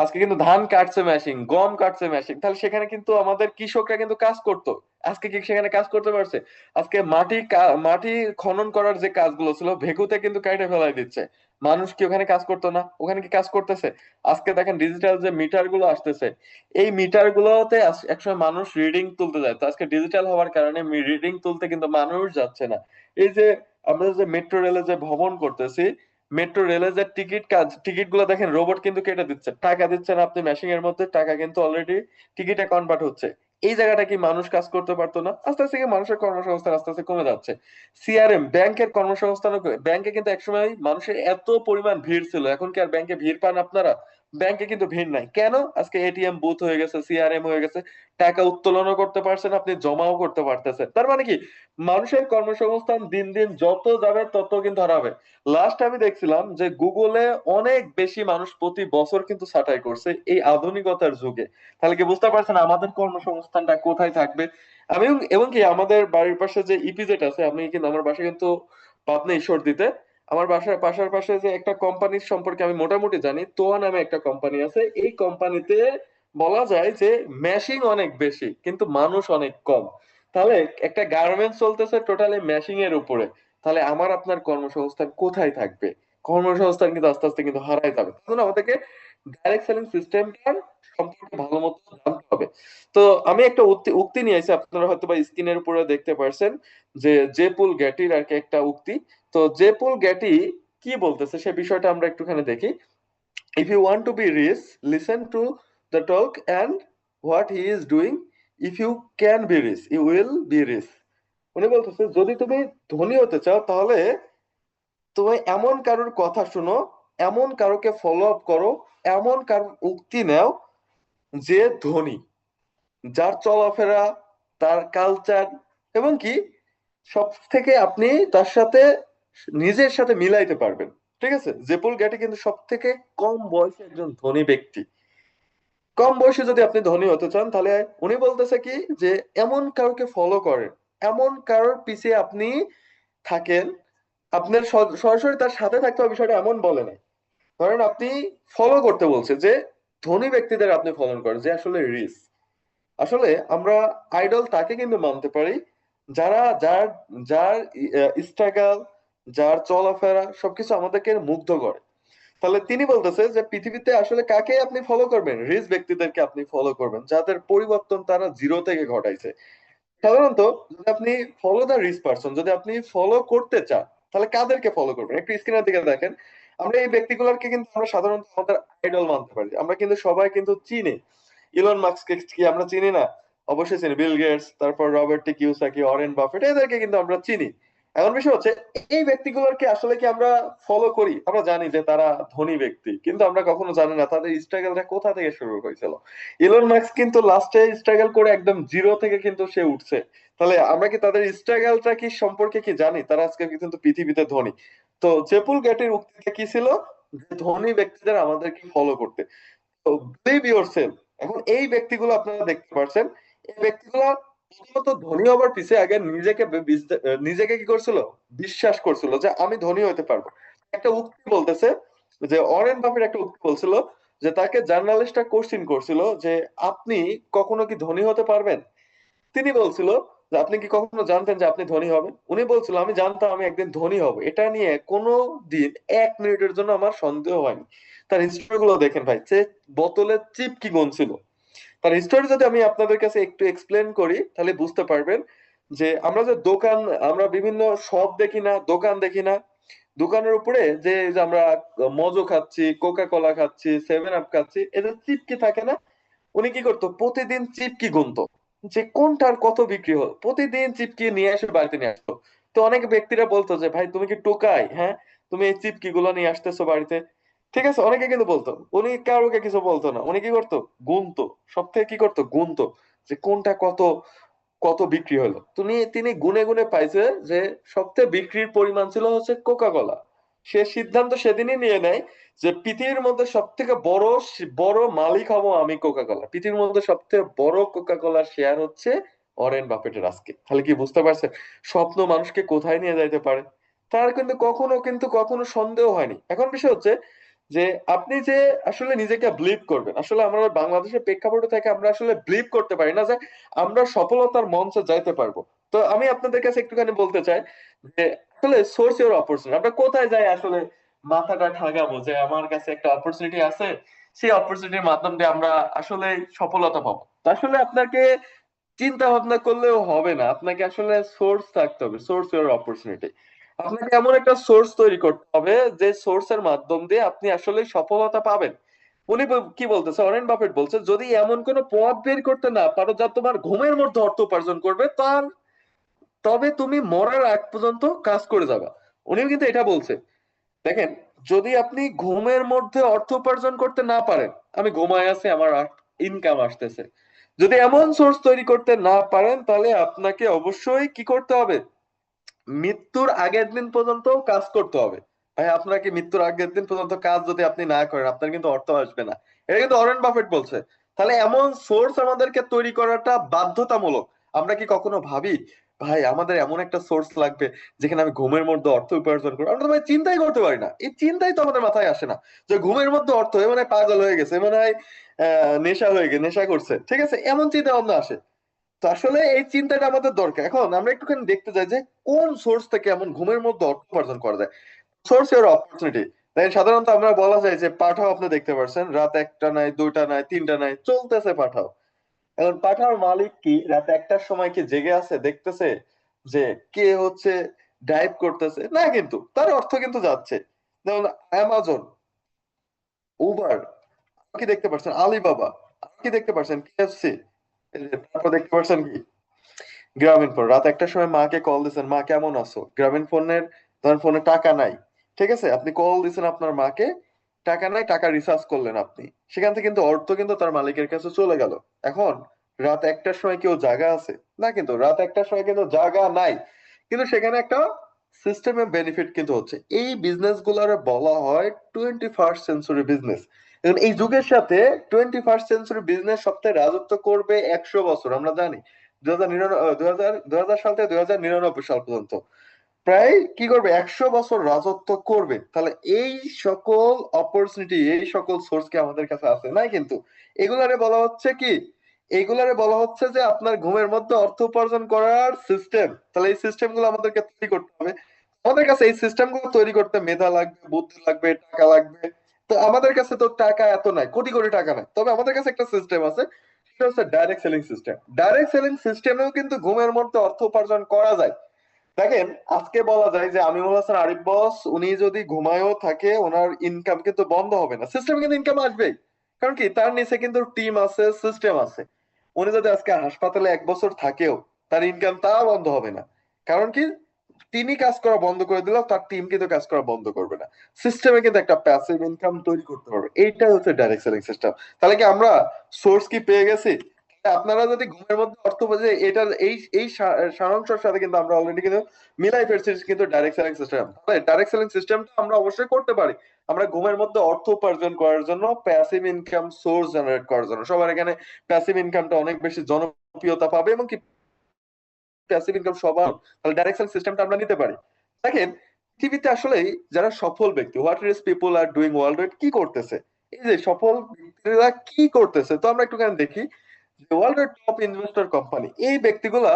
আজকে কিন্তু ধান কাটছে মেশিন, গম কাটছে মেশিন, তাহলে সেখানে কিন্তু আমাদের কৃষকরা কিন্তু কাজ করতো, আজকে কি সেখানে কাজ করতে পারছে? আজকে মাটি খনন করার যে কাজগুলো ছিল ভেকুতে কিন্তু কেটে ফেলাই দিচ্ছে। মানুষ কি ওখানে কাজ করতো না? ওখানে কি কাজ করতেছে? আজকে দেখেন ডিজিটাল যে মিটার গুলো আসতেছে, এই মিটার গুলোতে একসময় মানুষ রিডিং তুলতে যায়, তো আজকে ডিজিটাল হওয়ার কারণে রিডিং তুলতে কিন্তু মানুষ যাচ্ছে না। এই যে আমরা যে মেট্রো রেলে যে ভ্রমণ করতেছি, মেট্রো রেলের যে টিকিট গুলো দেখেন রোবট কিন্তু কেটে দিচ্ছে, টাকা দিচ্ছেন আপনি মেশিন এর মধ্যে, টাকা কিন্তু অলরেডি টিকিটে কনভার্ট হচ্ছে। এই জায়গাটা কি মানুষ কাজ করতে পারতো না? আস্তে আস্তে কি মানুষের কর্মসংস্থান আস্তে আস্তে কমে যাচ্ছে। সিআরএম ব্যাংকের কর্মসংস্থান, ব্যাংকে কিন্তু একসময় মানুষের এত পরিমাণ ভিড় ছিল, এখন কি আর ব্যাংকে ভিড় পান আপনারা? ব্যাংকে কিন্তু ভিড় নাই কেন? আজকে এটিএম বুথ হয়ে গেছে, সিআরএম হয়ে গেছে, টাকা উত্তোলনও করতে পারছেন আপনি, জমাও করতে পারতেছেন। তার মানে কি মানুষের কর্মসংস্থান দিন দিন যত যাবে তত কিন্তু হারাবে। লাস্ট আমি দেখছিলাম যে গুগলে অনেক বেশি মানুষ প্রতি বছর কিন্তু ছাঁটাই করছে এই আধুনিকতার যুগে। তাহলে কি বুঝতে পারছেন আমাদের কর্মসংস্থানটা কোথায় থাকবে? আমি এবং কি আমাদের বাড়ির পাশে যে ইপিজেড আছে, আমি কিন্তু আমার বাসা কিন্তু পাবনা ঈশ্বরদীতে, আমার বাসার পাশের পাশে যে একটা কোম্পানির সম্পর্কে আমি মোটামুটি জানি, তোয়া নামে একটা কোম্পানি আছে। এই কোম্পানিতে বলা যায় যে মেশিন অনেক বেশি কিন্তু মানুষ অনেক কম। তাহলে একটা গার্মেন্টস চলতেছে টোটালি মেশিং এর উপরে, তাহলে আমার আপনার কর্মসংস্থান কোথায় থাকবে? কর্মসংস্থান কিন্তু আস্তে আস্তে কিন্তু হারাই যাবে। তখন আমাদেরকে ডাইরেক্ট সেলিং সিস্টেমটার সম্পর্কে ভালো মতো জানতে হবে। তো আমি একটা উক্তি উক্তি নিয়ে এসেছি, আপনারা হয়তো বা স্ক্রিনের উপরে দেখতে পারছেন, যে জেপুল গ্যাটির আর কি একটা উক্তি। তো জেপুল গ্যাটি কি বলতেছে সে বিষয়টা আমরা একটুখানি দেখি। If you want to be rich, listen to the talk and what he is doing. If you can be rich, you will be rich. উনি বলতেছে যদি তুমি ধনী হতে চাও, তাহলে তুমি এমন কারোর কথা শুনো, এমন কারোকে ফলো আপ করো, এমন কারোর উক্তি নাও যে ধনী, যার চলাফেরা, তার কালচার, এবং কি সব থেকে আপনি তার সাথে নিজের সাথে মিলাইতে পারবেন। ঠিক আছে, জেপুল গ্যাটি কিন্তু সব থেকে কম বয়সী একজন ধনী ব্যক্তি। কম বয়সে যদি আপনি ধনী হতে চান, তাহলে উনি বলতেছে কি যে এমন কাউকে ফলো করেন, এমন কারোর পিছে আপনি থাকেন। আপনার সরাসরি তার সাথে থাকতে হবে বিষয়টা এমন বলে নাই। ধরেন আপনি ফলো করতে বলছে যে ধনী ব্যক্তিদের আপনি ফলো করেন, যে আসলে রিচ। আসলে আমরা আইডল তাকে কিন্তু মানতে পারি যারা যার যার স্ট্রাগল, যার চলাফেরা সবকিছু আমাদেরকে মুগ্ধ করে। তাহলে তিনি বলতেছে যে পৃথিবীতে আসলে কাকে আপনি ফলো করবেন, রিচ ব্যক্তিদেরকে আপনি ফলো করবেন যাদের পরিবর্তন তারা জিরো থেকে ঘটাইছে। সাধারণত যদি আপনি ফলো দা রিচ পারসন, যদি আপনি ফলো করতে চান, তাহলে কাদেরকে ফলো করবেন একটু স্ক্রিনের দিকে দেখেন। আমরা এই ব্যক্তিগুলোকে কিন্তু আমরা সাধারণত আমাদের আইডল মানতে পারি, আমরা কিন্তু সবাই কিন্তু চিনি। ইলন মাস্ককে কি আমরা চিনি না? অবশ্যই চিনি। বিল গেটস, তারপর রবার্ট টি কিওসাকি, অরেন বাফেট, এদেরকে কিন্তু আমরা চিনি। এখন বিষয় হচ্ছে এই ব্যক্তিগুলোকে আসলে কি আমরা ফলো করি? আমরা জানি যে তারা ধনী ব্যক্তি, কিন্তু আমরা কখনো জানি না তাদের স্ট্রাগলটা কোথা থেকে শুরু হয়েছিল। ইলন মাস্ক কিন্তু লাস্টে স্ট্রাগল করে একদম জিরো থেকে কিন্তু সে উঠছে। তাহলে আমরা কি তাদের স্ট্রাগলটা কি সম্পর্কে কি জানি? তারা আজকে কিন্তু পৃথিবীতে ধনী। তো জেপুল গ্যাটির উক্তিটা কি ছিল? যে ধনী ব্যক্তিদের আমাদেরকে ফলো করতে। তো বিলিভ ইয়োরসেলফ। এখন এই ব্যক্তিগুলো আপনারা দেখতে পাচ্ছেন, এই ব্যক্তিগুলো প্রথমত ধনী হবার পিছে আগে নিজেকে নিজেকে কি করছিল, বিশ্বাস করছিল যে আমি ধনী হতে পারবো। একটা উক্তি বলতেছে যে অরেন বাফেট একটা উক্তি বলছিল যে তাকে জার্নালিস্টরা কোশ্চিন করছিল যে আপনি কখনো কি ধনী হতে পারবেন। তিনি বলছিল যে আপনি কি কখনো জানতেন যে আপনি ধনী হবেন? উনি বলছিল আমি জানতাম আমি একদিন ধনী হব, এটা নিয়ে কোনো দিন 1 মিনিটের জন্য আমার সন্দেহ হয়নি। তার হিস্ট্রি গুলো দেখেন ভাই, সে বোতলের চিপ কি গুনছিল। তার হিস্টোরি যদি আমি আপনাদের কাছে একটু এক্সপ্লেন করি তাহলে বুঝতে পারবেন যে আমরা যে দোকান, আমরা বিভিন্ন শপ দেখি না, দোকান দেখি না, দোকানের উপরে যে আমরা মজো খাচ্ছি, কোকা কোলা খাচ্ছি, সেভেন আপ খাচ্ছি, এদের চিপকি থাকে না? উনি কি করতো, প্রতিদিন চিপকি গুনতো যে কোনটার কত বিক্রি হলো, প্রতিদিন চিপকি নিয়ে এসে বাড়িতে নিয়ে আসতো। তো অনেক ব্যক্তিরা বলতো যে ভাই তুমি কি টোকাই, হ্যাঁ, তুমি এই চিপকি গুলো নিয়ে আসতেছো বাড়িতে। ঠিক আছে, অনেকে কিন্তু বলতো, উনি কারোকে কিছু বলতো না, উনি কি করতো, গুনতো। সব থেকে কি করতো, গুনতো যে কোনটা কত কত বিক্রি হলো। তিনি তিনি গুনে গুনে পাইছে যে সবচেয়ে বিক্রির পরিমাণ ছিল হচ্ছে কোকা কোলা। সে সিদ্ধান্ত সেদিনই নিয়ে নেয় যে পৃথিবীর মধ্যে সব থেকে বড় বড় মালিক হব আমি কোকা কোলা। পৃথিবীর মধ্যে সবচেয়ে বড় কোকা কোলার শেয়ার হচ্ছে অরেন বাফেটের আজকে। তাহলে কি বুঝতে পারছেন স্বপ্ন মানুষকে কোথায় নিয়ে যাইতে পারে? তার কিন্তু কখনো সন্দেহ হয়নি। এখন বিষয় হচ্ছে যে আপনি যে আসলে নিজেকে বিলিভ করবেন, আসলে আমরা বাংলাদেশের প্রেক্ষাপটে থেকে আমরা আসলে বিলিভ করতে পারি না যে আমরা সফলতার মঞ্চে যাইতে পারবো। তো আমি আপনাদের কাছে একটুখানি বলতে চাই যে আসলে সোর্স ইওর অপরচুনিটি, আমরা কোথায় যাই আসলে মাথাটা ঠাগাবো যে আমার কাছে একটা অপরচুনিটি আছে, সেই অপরচুনিটির মাধ্যম দিয়ে আমরা আসলে সফলতা পাবো। তো আসলে আপনাকে চিন্তা ভাবনা করলেও হবে না, আপনাকে আসলে সোর্স থাকতে হবে, সোর্স ইওর অপরচুনিটি। আপনাকে এমন একটা সোর্স তৈরি করতে হবে যে সোর্সের মাধ্যম দিয়ে আপনি আসলে সফলতা পাবেন। উনি কি বলতেছে, অরেন বাফেট বলছে যদি এমন কোন পথ বের করতে না পারো যা তোমার ঘুমের মধ্যে অর্থ উপার্জন করবে, তার তবে তুমি মরার আগ পর্যন্ত কাজ করে যাবা। উনিও কিন্তু এটা বলছে। দেখেন, যদি আপনি ঘুমের মধ্যে অর্থ উপার্জন করতে না পারেন, আমি ঘুমায় আছি আমার ইনকাম আসতেছে, যদি এমন সোর্স তৈরি করতে না পারেন, তাহলে আপনাকে অবশ্যই কি করতে হবে, মৃত্যুর আগের দিন পর্যন্ত কাজ করতে হবে। ভাই আপনাকে মৃত্যুর আগের দিন পর্যন্ত কাজ যদি আপনি না করেন, আপনার কিন্তু অর্থ আসবে না। এটা কিন্তু অরেন বাফেট বলছে। তাহলে এমন সোর্স আমাদেরকে তৈরি করাটা বাধ্যতামূলক। আমরা কি কখনো ভাবি ভাই আমাদের এমন একটা সোর্স লাগবে যেখানে আমি ঘুমের মধ্যে অর্থ উপার্জন করবো? আমরা তো ভাই চিন্তাই করতে পারি না, এই চিন্তাই তো আমাদের মাথায় আসে না যে ঘুমের মধ্যে অর্থ, এ মানে পাগল হয়ে গেছে, এ মানে নেশা হয়ে গেছে, নেশা করছে। ঠিক আছে, এমন চিন্তা ভাবনা আসে। তো আসলে এই চিন্তাটা আমাদের দরকার। এখন আমরা একটুখানি দেখতে চাই যে কোন সোর্স থেকে এমন ঘুমের মধ্যে অর্থ উপার্জন করা যায়। সোর্স এর অপরচুনিটি। তাই সাধারণত আমরা বলা যায় যে পাঠাও, আপনি দেখতে পাচ্ছেন রাত 1টা নাই, 2টা নাই, 3টা নাই, চলতেছে পাঠাও। এখন পাঠাওর মালিক কি রাত 1টার সময় কি জেগে আছে দেখতেছে যে কে হচ্ছে ড্রাইভ করতেছে? না, কিন্তু তার অর্থ কিন্তু যাচ্ছে। যেমন অ্যামাজন, উবার, কি দেখতে পাচ্ছেন, আলিবাবা, কি দেখতে পাচ্ছেন, কেএফসি, তারপর দেখতে পাচ্ছেন কি গ্রামীণ ফোন। রাত 1টার সময় মাকে কল দিচ্ছেন, মা কেমন আছো? গ্রামীণ ফোনের, ধরেন ফোনে টাকা নাই, ঠিক আছে, আপনি কল দিছেন আপনার মাকে, টাকা নাই, টাকা রিচার্জ করলেন আপনি, সেখান থেকে কিন্তু অর্থ কিন্তু তার মালিকের কাছে চলে গেল। এখন রাত একটার সময় কেউ জাগা আছে? না, কিন্তু রাত একটার সময় কিন্তু জাগা নাই, কিন্তু সেখানে একটা সিস্টেমে বেনিফিট কিন্তু হচ্ছে। এই বিজনেস গুলার বলা হয় 21st সেঞ্চুরি বিজনেস। এখন এই যুগের সাথে 21st সেঞ্চুরি বিজনেস সপ্তাহে রাজত্ব করবে 100 বছর, আমরা জানি। 2099 সাল থেকে 2099 সাল পর্যন্ত প্রায় কি করবে, 100 বছর রাজত্ব করবে। তাহলে এই সকল অপরচুনিটি, এই সকল সোর্স কি আমাদের কাছে আছে? নাই কিন্তু। এগুলারে বলা হচ্ছে কি, এগুলারে বলা হচ্ছে যে আপনার ঘুমের মধ্যে অর্থ উপার্জন করার সিস্টেম। তাহলে এই সিস্টেম গুলো আমাদেরকে তৈরি করতে হবে। আমাদের কাছে এই সিস্টেম গুলো তৈরি করতে মেধা লাগবে, বুদ্ধি লাগবে, টাকা লাগবে। তো আমাদের কাছে তো টাকা এত নাই, কোটি কোটি টাকা নাই, তবে আমাদের কাছে একটা সিস্টেম আছে, সেটা হচ্ছে direct selling system. Direct selling সিস্টেমেও কিন্তু ঘুমের মধ্যে অর্থ উপার্জন করা যায়। দেখেন, আজকে বলা যায় যে আমিনুল হাসান আরিফ বস উনি যদি ঘুমায়ও থাকে, ওনার ইনকাম কিন্তু বন্ধ হবে না, সিস্টেম কিন্তু ইনকাম আসবেই। কারণ কি, তার নিচে কিন্তু টিম আছে, সিস্টেম আছে। উনি যদি আজকে হাসপাতালে 1 বছর থাকেও, তার ইনকাম তা বন্ধ হবে না। কারণ কি, তিনি কাজ করা বন্ধ করে দিলেও তার টিম কিন্তু কাজ করা বন্ধ করবে না। সিস্টেমে কিন্তু একটা প্যাসিভ ইনকাম তৈরি করতে পারবে, এইটা হচ্ছে ডাইরেক্ট সেলিং সিস্টেম। তাহলে কি আমরা সোর্স কি পেয়ে গেছি? আপনারা যদি ঘুমের মধ্যে অর্থ বোঝে, এটার এই এই সারাংশের সাথে কিন্তু আমরা অলরেডি কিন্তু মিলাই ফেলছি কিন্তু ডাইরেক্ট সেলিং সিস্টেম। তাহলে ডাইরেক্ট সেলিং সিস্টেমটা আমরা অবশ্যই করতে পারি। আমরা ঘুমের মধ্যে অর্থ উপার্জন করার জন্য, প্যাসিভ ইনকাম সোর্স জেনারেট করার জন্য। সবার এখানে প্যাসিভ ইনকামটা অনেক বেশি জনপ্রিয়তা পাবে, এবং কি প্যাসিভ ইনকাম সবার, তাহলে ডাইরেক্ট সেলিং সিস্টেমটা আমরা নিতে পারি। দেখেন, পৃথিবীতে আসলে যারা সফল ব্যক্তি, what is people are doing world wide, কি করতেছে, এই যে সফল ব্যক্তিরা কি করতেছে, তো আমরা একটুখানি দেখি। ওয়ার্ল্ড টপ ইনভেস্টর কোম্পানি, এই ব্যক্তিগুলা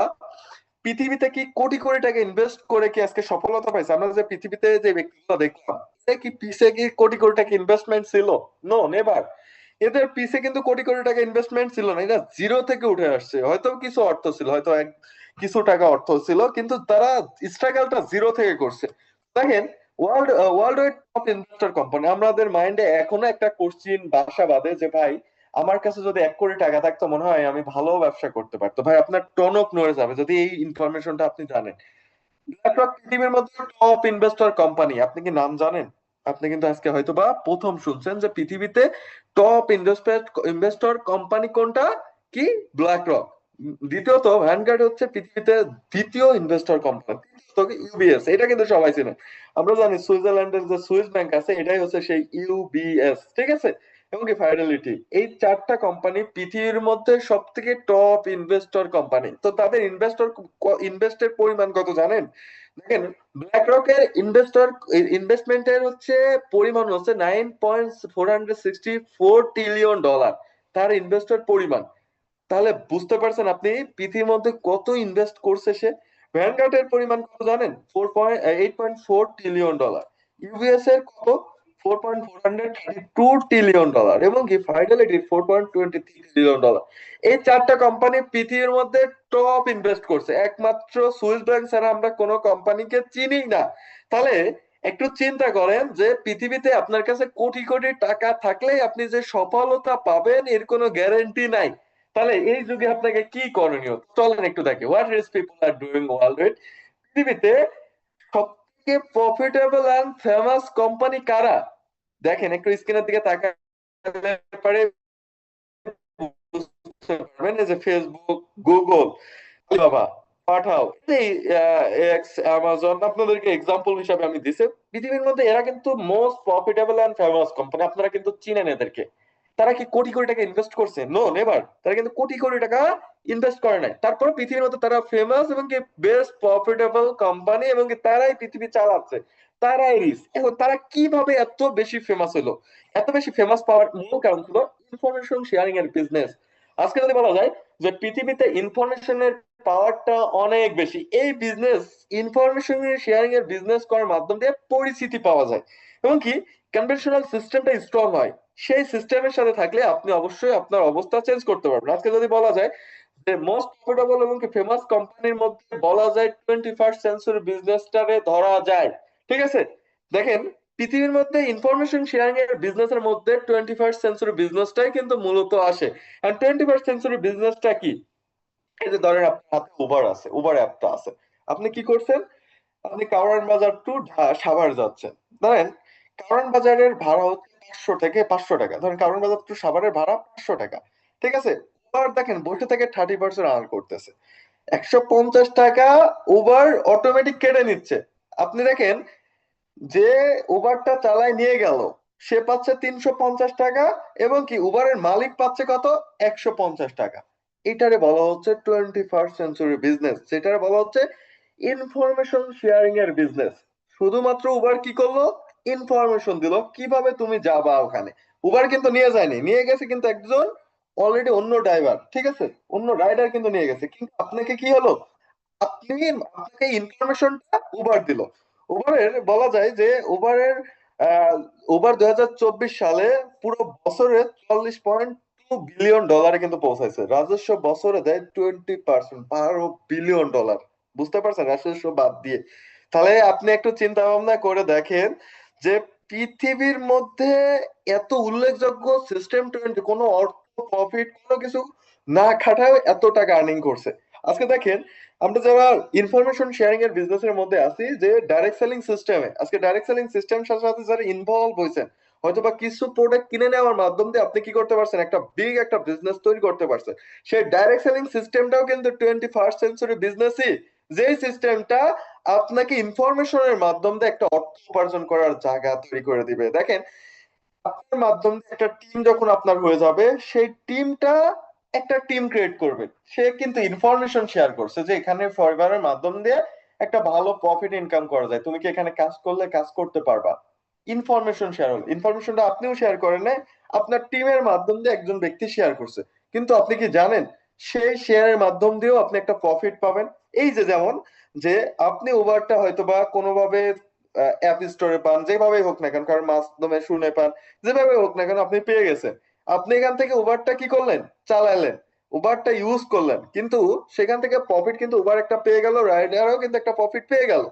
পৃথিবীতে কি কোটি কোটি টাকা ইনভেস্ট করে কি আজকে সফলতা পাইছে? আমরা যে পৃথিবীতে যে ব্যক্তিগুলো দেখলাম, এ কি পিছে কি কোটি কোটি টাকা ইনভেস্টমেন্ট ছিল? No, never. এদের পিছে কিন্তু কোটি কোটি টাকা ইনভেস্টমেন্ট ছিল না, এরা জিরো থেকে উঠে আসছে। হয়তো কিছু অর্থ ছিল, হয়তো কিছু টাকা অর্থ ছিল, কিন্তু তারা স্ট্রাগলটা জিরো থেকে করছে। দেখেন, world wide top investor company, আমাদের মাইন্ডে এখনো একটা কোশ্চিন বাসা বাঁধে যে ভাই, আমার কাছে যদি 1 কোটি টাকা থাকতো, মনে হয় আমি ভালো ব্যবসা করতে পারতো। ভাই, আপনার টনক নড়ে যাবে যদি এই ইনফরমেশনটা আপনি জানেন। BlackRock পৃথিবীর মধ্যে টপ ইনভেস্টর কোম্পানি, আপনি কি নাম জানেন? আপনি কিন্তু আজকে হয়তো বা প্রথম শুনছেন যে পৃথিবীতে টপ ইনভেস্টর কোম্পানি কোনটা, কি, ব্ল্যাক রক। দ্বিতীয়ত ভ্যানগার্ড হচ্ছে পৃথিবীতে দ্বিতীয় ইনভেস্টর কোম্পানি। তৃতীয়ত ইউবিএস, এটা কিন্তু সবাই চেনে। আমরা জানি সুইজারল্যান্ডের যে সুইস ব্যাংক আছে, এটাই হচ্ছে সেই ইউবিএস, ঠিক আছে, এবং কি ফাইডেলিটি। এই চারটা কোম্পানি পৃথিবীর মধ্যে সব থেকে টপ ইনভেস্টর কোম্পানি। তো তাদের ইনভেস্টের পরিমাণ কত জানেন? দেখেন, ব্ল্যাক রকের ইনভেস্টমেন্টের হচ্ছে পরিমাণ হচ্ছে 9.464 ট্রিলিয়ন ডলার, তার ইনভেস্টর পরিমাণ। তাহলে বুঝতে পারছেন আপনি পৃথিবীর মধ্যে কত ইনভেস্ট করছে সে। ভ্যানগার্ডের পরিমাণ কত জানেন? 8.4 ট্রিলিয়ন ডলার। ইউবিএস এর কত? 4.432 ট্রিলিয়ন ডলার, এবং কি ফাইডেলিটি 4.23 ট্রিলিয়ন ডলার। এই চারটা কোম্পানি পৃথিবীর মধ্যে টপ ইনভেস্ট করছে, একমাত্র সুইস ব্যাংক ছাড়া আমরা কোনো কোম্পানিকে চিনি না। তাহলে একটু চিন্তা করেন যে পৃথিবীতে আপনার কাছে কোটি কোটি টাকা থাকলেই আপনি যে সফলতা পাবেন, এর কোনো গ্যারান্টি নাই। তাহলে এই যুগে আপনাকে কি করণীয়, চলেন একটু দেখে what rich people are doing worldwide. পৃথিবীতে সবথেকে প্রফিটেবল এন্ড ফেমাস কোম্পানি কারা? দেখেন, একটু স্ক্রিনের দিকে তাকালে পারে বুঝতে পারবেন, এই যে ফেসবুক, গুগল, বাবা, পাঠাও, এই এক্স, অ্যামাজন, আপনাদেরকে এক্সাম্পল হিসাবে আমি দিছি। পৃথিবীর মধ্যে এরা কিন্তু most profitable and famous company, আপনারা কিন্তু চিনেন এদেরকে। তারা কি কোটি কোটি টাকা ইনভেস্ট করছে? No, never. তারা কিন্তু কোটি কোটি টাকা ইনভেস্ট করে নাই, তারপর পৃথিবীর মধ্যে তারা ফেমাস এবং কি বেস্ট প্রফিটেবল কোম্পানি, এবং কি তারাই পৃথিবী চালাচ্ছে, তারাই রিচ। এখন তারা কিভাবে এত বেশি ফেমাস হলো? এত বেশি ফেমাস পাওয়ার মূল কারণ ছিল ইনফরমেশন শেয়ারিং এর বিজনেস। আজকে যদি বলা যায় যে পৃথিবীতে ইনফরমেশনের পাওয়ারটা অনেক বেশি, এই বিজনেস, ইনফরমেশন শেয়ারিং এর বিজনেস করার মাধ্যম দিয়ে পরিচিতি পাওয়া যায়, এবং কি কনভেনশনাল সিস্টেমটা স্ট্রং হয়। সেই সিস্টেমের সাথে থাকলে আপনি অবশ্যই আপনার অবস্থা চেঞ্জ করতে পারবেন। আজকে যদি বলা যায় যে মোস্ট প্রফিটেবল এবং কি ফেমাস কোম্পানির মধ্যে বলা যায় 21st সেঞ্চুরি বিজনেসটারে ধরা যায়, ঠিক আছে। দেখেন, পৃথিবীর মধ্যে ইনফরমেশন শেয়ারিং এর বিজনেসের মধ্যে 21st সেঞ্চুরি বিজনেসটাই কিন্তু মূলত আসে। আর 21st সেঞ্চুরি বিজনেসটা কি? এই যে ধরেন আপনার হাতে উবার আছে, উবার অ্যাপটা আছে, আপনি কি করছেন, আপনি কারওয়ান বাজার টু সাভার যাচ্ছেন, ধরেন কারওয়ান বাজারের ভাড়া হচ্ছে 500 থেকে 500 টাকা, ধরেন কারওয়ান বাজার টু সাভারের ভাড়া 500 টাকা, ঠিক আছে। উবার দেখেন বসে থেকে 30% আর্ন করতেছে, 150 টাকা উবার অটোমেটিক কেটে নিচ্ছে। আপনি দেখেন যে উবারটা চালায় নিয়ে গেল, সে পাচ্ছে 350 টাকা, এবং কি উবারের মালিক পাচ্ছে কত, 150 টাকা। এটারে বলা হচ্ছে 21st সেঞ্চুরি বিজনেস, যেটারে বলা হচ্ছে ইনফরমেশন শেয়ারিং এর বিজনেস। শুধুমাত্র উবার কি করলো, ইনফরমেশন দিল কিভাবে তুমি যাবা ওখানে। উবার কিন্তু নিয়ে যায়নি, নিয়ে গেছে কিন্তু একজন অলরেডি অন্য ড্রাইভার, ঠিক আছে, অন্য রাইডার কিন্তু নিয়ে গেছে, কিন্তু আপনাকে কি হলো, আপনি আপনাকে ইনফরমেশনটা উবার দিল। উবারের বলা যায় যে উবারের আহ, উবার 2024 সালে পুরো বছরে 44.2 বিলিয়ন ডলারে কিন্তু পৌঁছাইছে, রাজস্ব বছরে দেয় 20%, 12 বিলিয়ন ডলার। বুঝতে পারছেন, রাজস্ব বাদ দিয়ে। তাহলে আপনি একটু চিন্তা ভাবনা করে দেখেন যে পৃথিবীর মধ্যে এত উল্লেখযোগ্য সিস্টেম টোয়েন্টি কোনো অর্থ, প্রফিট, কোনো কিছু না খাটায় এত টাকা আর্নিং করছে। আজকে দেখেন আমরা যারা ইনফরমেশন শেয়ারিং এর বিজনেস এর মধ্যে আছি, যে ডাইরেক্ট সেলিং সিস্টেমে, আজকে ডাইরেক্ট সেলিং সিস্টেম সাথে সাথে যারা ইনভলভ হয়েছেন, হয়তো বা কিছু প্রোডাক্ট কিনে নেওয়ার মাধ্যম দিয়ে আপনি কি করতে পারছেন, একটা বিগ একটা বিজনেস তৈরি করতে পারছেন। সেই ডাইরেক্ট সেলিং সিস্টেমটাও কিন্তু 21st সেঞ্চুরি বিজনেসই, যেই সিস্টেমটা আপনাকে ইনফরমেশনের মাধ্যম দিয়ে একটা অর্থ উপার্জন করার জায়গা তৈরি করে দিবে। দেখেন আপনার মাধ্যম দিয়ে একটা টিম যখন আপনার হয়ে যাবে, সেই টিমটা একটা টিম ক্রিয়েট করবে, সে কিন্তু ইনফরমেশন শেয়ার করছে যে এখানে ফাইবারের মাধ্যম দিয়ে একটা ভালো প্রফিট ইনকাম করা যায়, তুমি কি এখানে কাজ করলে কাজ করতে পারবা। ইনফরমেশন শেয়ার হল, ইনফরমেশনটা আপনিও শেয়ার করেন নাই, আপনার টিমের মাধ্যম দিয়ে একজন ব্যক্তি শেয়ার করছে, কিন্তু আপনি কি জানেন সেই শেয়ারের মাধ্যম দিয়েও আপনি একটা প্রফিট পাবেন। এই যে যেমন যে আপনি উবারটা হয়তো বা কোনোভাবে অ্যাপ স্টোরে পান, যেভাবেই হোক না কেন, কারণ মাধ্যমে শুনে পান, যেভাবে হোক না কেন আপনি পেয়ে গেছেন। আপনি এখান থেকে উবারটা কি করলেন, চালালেন, উবারটা ইউজ করলেন, কিন্তু সেখান থেকে প্রফিট কিন্তু উবার একটা পেয়ে গেল, রাইডারও কিন্তু একটা প্রফিট পেয়ে গেল।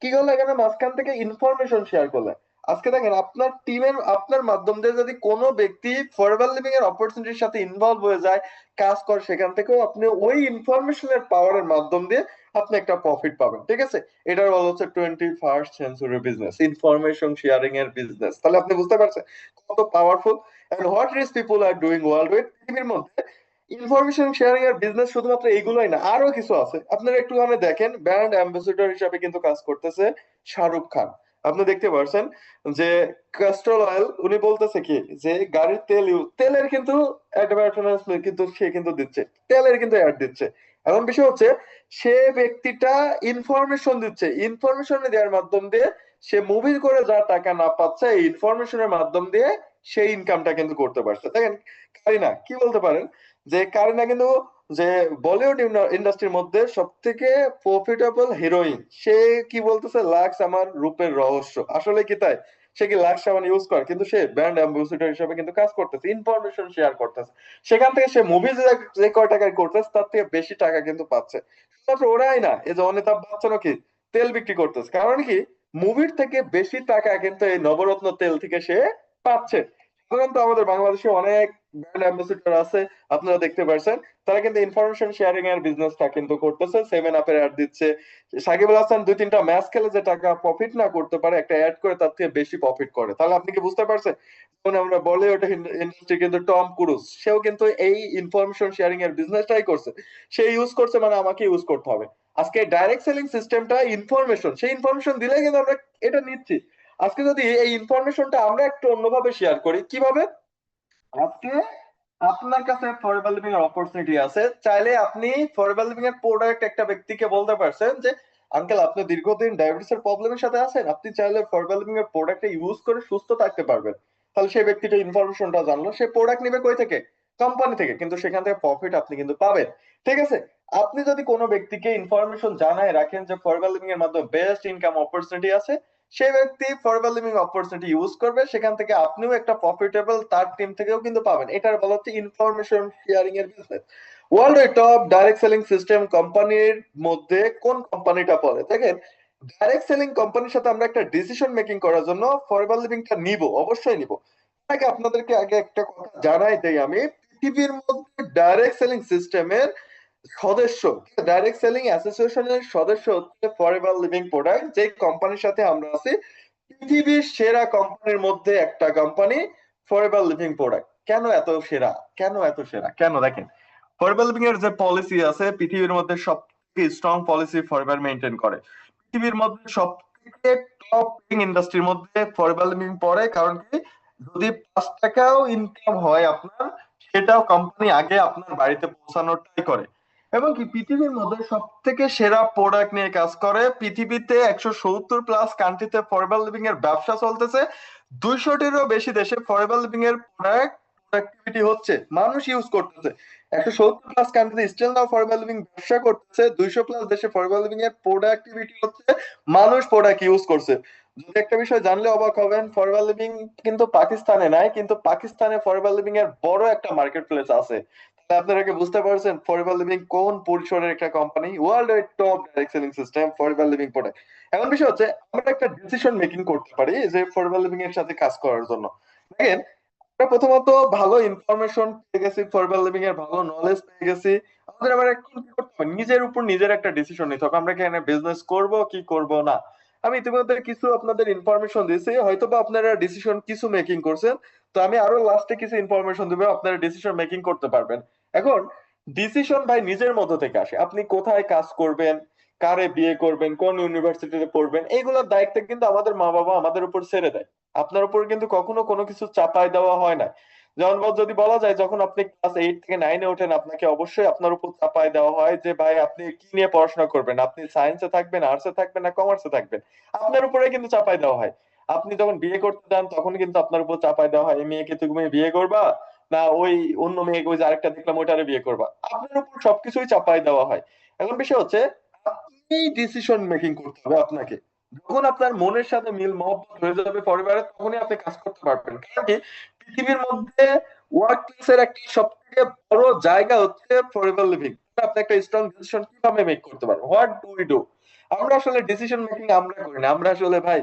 কি করলো, এখানে মাঝখান থেকে ইনফরমেশন শেয়ার করলেন। আজকে দেখেন আপনার টিমের, আপনার মাধ্যম দিয়ে যদি কোনো ব্যক্তি ফরএভার লিভিং এর অপরচুনিটির সাথে ইনভলভ হয়ে যায়, কাজ করে, সেখান থেকেও আপনি ওই ইনফরমেশনের পাওয়ারের মাধ্যম দিয়ে আপনি একটা প্রফিট পাবেন, ঠিক আছে। এটার বলা হচ্ছে 21st century business, information sharing এর বিজনেস। তাহলে আপনি বুঝতে পারছেন কত powerful and what rich people are doing worldwide. পৃথিবীর মধ্যে ইনফরমেশন শেয়ারিং এর বিজনেস শুধুমাত্র এইগুলোই না, আরো কিছু আছে। আপনারা একটুখানি দেখেন, ব্র্যান্ড অ্যাম্বাসেডর হিসাবে কিন্তু কাজ করতেছে শাহরুখ খান। আপনি দেখতে পারছেন যে ক্যাস্ট্রল অয়েল, উনি বলতেছে কি যে গাড়ির তেল তেলের কিন্তু অ্যাডভার্টাইজমেন্ট কিন্তু সে কিন্তু দিচ্ছে, তেলের কিন্তু অ্যাড দিচ্ছে। এখন বিষয় হচ্ছে সে ব্যক্তিটা ইনফরমেশন দিচ্ছে, ইনফরমেশন দেওয়ার মাধ্যম দিয়ে সে মুভি করে যা টাকা না পাচ্ছে, এই ইনফরমেশনের মাধ্যম দিয়ে সেই ইনকামটা কিন্তু করতে পারছে। দেখেন কারিনা কি বলতে পারেন, যে কারিনা কিন্তু যে বলিউড ইন্ডাস্ট্রির মধ্যে সব থেকে প্রফিটেবল হিরোইন, সে কি বলতেছে, লাক্স আমার রূপের রহস্য, আসলে কি তাই? সে কি লাক্স সাবান ইউজ করে, কিন্তু সে ব্র্যান্ড অ্যাম্বাসেডর হিসেবে কিন্তু কাজ করতেছে, ইনফরমেশন শেয়ার করতেছে। সেখান থেকে সে মুভি যে কয় টাকায় করতেছে তার থেকে বেশি টাকা কিন্তু পাচ্ছে। শুধুমাত্র ওরাই না, এই যে অমিতাভ বচ্চনও কি তেল বিক্রি করতেছে, কারণ কি মুভির থেকে বেশি টাকা কিন্তু এই নবরত্ন তেল থেকে সে পাচ্ছে। সাধারণত আমাদের বাংলাদেশে অনেক ব্র্যান্ড অ্যাম্বাসেডর আছে, আপনারা দেখতে পারছেন, তারা কিন্তু ইনফরমেশন শেয়ারিং এর বিজনেসটা কিন্তু করতেছে, সেভেন আপের অ্যাড দিচ্ছে। সাকিব আল হাসান দুই তিনটা ম্যাচ খেলে যে টাকা প্রফিট না করতে পারে, একটা অ্যাড করে তার থেকে বেশি প্রফিট করে। তাহলে আপনি কি বুঝতে পারছেন, যেমন আমরা বলিউড ইন্ডাস্ট্রি কিন্তু টম ক্রুজ, সেও কিন্তু এই ইনফরমেশন শেয়ারিং এর বিজনেসটাই করছে। সে ইউজ করছে মানে আমাকে ইউজ করতে হবে। আজকে ডাইরেক্ট সেলিং সিস্টেমটা ইনফরমেশন, সেই ইনফরমেশন দিলে কিন্তু আমরা এটা নিচ্ছি। আজকে যদি এই ইনফরমেশনটা আমরা একটু অন্যভাবে শেয়ার করি, কিভাবে, আজকে আপনার কাছে ফরএভার লিভিং এর অপরচুনিটি আছে, চাইলে আপনি ফরএভার লিভিং এর প্রোডাক্ট একটা ব্যক্তিকে বলতে পারছেন যে আঙ্কেল আপনি দীর্ঘদিন ডায়াবেটিস এর প্রবলেমের সাথে আছেন, আপনি চাইলে ফরএভার লিভিং এর প্রোডাক্টটা ইউজ করে সুস্থ থাকতে পারবেন। তাহলে সেই ব্যক্তিটা ইনফরমেশনটা জানলো, সে প্রোডাক্ট নিবে কই থেকে, কোম্পানি থেকে, কিন্তু সেখান থেকে প্রফিট আপনি কিন্তু পাবেন, ঠিক আছে। আপনি যদি কোনো ব্যক্তিকে ইনফরমেশন জানায় রাখেন যে ফরএভার লিভিং এর মাধ্যমে বেস্ট ইনকাম অপরচুনিটি আছে, সেই ব্যক্তি ফরএভার লিভিং অপরচুনিটি ইউজ করবে, সেখান থেকে আপনিও একটা প্রফিটেবল তার টিম থেকেও কিন্তু পাবেন। এটার বলা হচ্ছে ইনফরমেশন শেয়ারিং এর business. World top direct selling system কোম্পানির মধ্যে কোন কোম্পানিটা পড়ে দেখেন। ডাইরেক্ট সেলিং কোম্পানির সাথে আমরা একটা ডিসিশন মেকিং করার জন্য ফরএভার লিভিংটা নিব, অবশ্যই নিব। আগে আপনাদেরকে আগে একটা কথা জানাই দেই আমি, পৃথিবীর মধ্যে ডাইরেক্ট সেলিং সিস্টেমের সদস্য, ডাইরেক্ট সেলিং অ্যাসোসিয়েশনের সদস্য হচ্ছে ফরএভার লিভিং প্রোডাক্ট, যে কোম্পানির সাথে আমরা আছি। পৃথিবীর সেরা কোম্পানির মধ্যে একটা কোম্পানি ফরএভার লিভিং প্রোডাক্ট। কেন এত সেরা? কেন এত সেরা? কেন দেখেন, ফরএভার লিভিং এর যে পলিসি আছে, পৃথিবীর মধ্যে সবথেকে স্ট্রং পলিসি ফরএভার মেনটেন করে। পৃথিবীর মধ্যে সবথেকে টপ ইন্ডাস্ট্রির মধ্যে ফরএভার লিভিং পড়ে। কারণ কি, যদি 5 টাকাও ইনকাম হয় আপনার, সেটাও কোম্পানি আগে আপনার বাড়িতে পৌঁছানোর ট্রাই করে। এবং কি পৃথিবীর মধ্যে সব থেকে সেরা প্রোডাক্ট নিয়ে কাজ করে। পৃথিবীতে 170+ কান্ট্রিতে ফরএভার লিভিং এর ব্যবসা চলতেছে। 200টিরও বেশি দেশে ফরএভার লিভিং এর প্রোডাক্টিভিটি হচ্ছে, মানুষ ইউজ করতেছে। 170+ কান্ট্রিতে স্টিল নাও ফরএভার লিভিং ব্যবসা করতেছে। 200+ দেশে ফরএভার লিভিং এর প্রোডাক্টিভিটি হচ্ছে, মানুষ প্রোডাক্ট ইউজ করছে। যদি একটা বিষয় জানলে অবাক হবেন, ফরএভার লিভিং কিন্তু পাকিস্তানে নাই, কিন্তু পাকিস্তানে ফরএভার লিভিং এর বড় একটা মার্কেট প্লেস আছে। আপনারা কি বুঝতে পারছেন ফরএভার লিভিং কোন পরিসরের একটা company? World wide top direct selling system forever Living product. এখন বিষয় হচ্ছে, আমরা একটা ডিসিশন মেকিং করতে পারি যে ফরএভার লিভিং এর সাথে কাজ করার জন্য। দেখেন, আমরা প্রথমত ভালো ইনফরমেশন পেয়ে গেছি, ফরএভার লিভিং এর ভালো নলেজ পেয়ে গেছি। আমাদের আবার এখন কি করতে হবে, নিজের উপর নিজের একটা ডিসিশন নিতে হবে, আমরা কি এখানে বিজনেস করব কি করব না। আমি ইতিমধ্যে কিছু আপনাদের ইনফরমেশন দিয়েছি, হয়তো বা আপনারা ডিসিশন কিছু মেকিং করছেন। তো আমি আরো লাস্টে কিছু ইনফরমেশন দিব, আপনারা ডিসিশন মেকিং করতে পারবেন। এখন ডিসিশন ভাই নিজের মধ্য থেকে আসে। আপনি কোথায় কাজ করবেন, কারে বিয়ে করবেন, কোন ইউনিভার্সিটিতে পড়বেন, এইগুলোর দায়িত্ব কিন্তু আমাদের মা বাবা আমাদের উপর ছেড়ে দেয়। আপনার উপর কিন্তু কখনো কোনো কিছু চাপায় দেওয়া হয় না। যেমন যদি বলা যায়, যখন আপনি ক্লাস 8 থেকে 9-এ ওঠেন, আপনাকে অবশ্যই আপনার উপর চাপায় দেওয়া হয় যে ভাই আপনি কি নিয়ে পড়াশোনা করবেন, আপনি সায়েন্সে থাকবেন, আর্টসে থাকবেন না কমার্সে থাকবেন। আপনার উপরে কিন্তু চাপায় দেওয়া হয়। আপনি যখন বিয়ে করতে যান, তখন কিন্তু আপনার উপর চাপায় দেওয়া হয়, এই মেয়েকে তুমি বিয়ে করবা না ওই অন্য মেয়েকে, ওই যে আরেকটা দেখলাম ওইটারে বিয়ে করবা। আপনার উপর সবকিছুই চাপায় দেওয়া হয়। এখন বিষয় হচ্ছে, আপনি ডিসিশন মেকিং করতে হবে আপনাকে। যখন আপনার মনের সাথে মিল মহব্বত হয়ে যাবে পরিবারের, তখনই আপনি কাজ করতে পারবেন। কারণ কি, পৃথিবীর মধ্যে ওয়ার্ক প্লেসের একটা সব থেকে বড় জায়গা হচ্ছে ফরএভার লিভিং। আপনি একটা স্ট্রং ডিসিশন কিভাবে মেক করতে পারবেন, হোয়াট ডু উই ডু। আমরা আসলে ডিসিশন মেকিং আমরা করি না, আমরা আসলে ভাই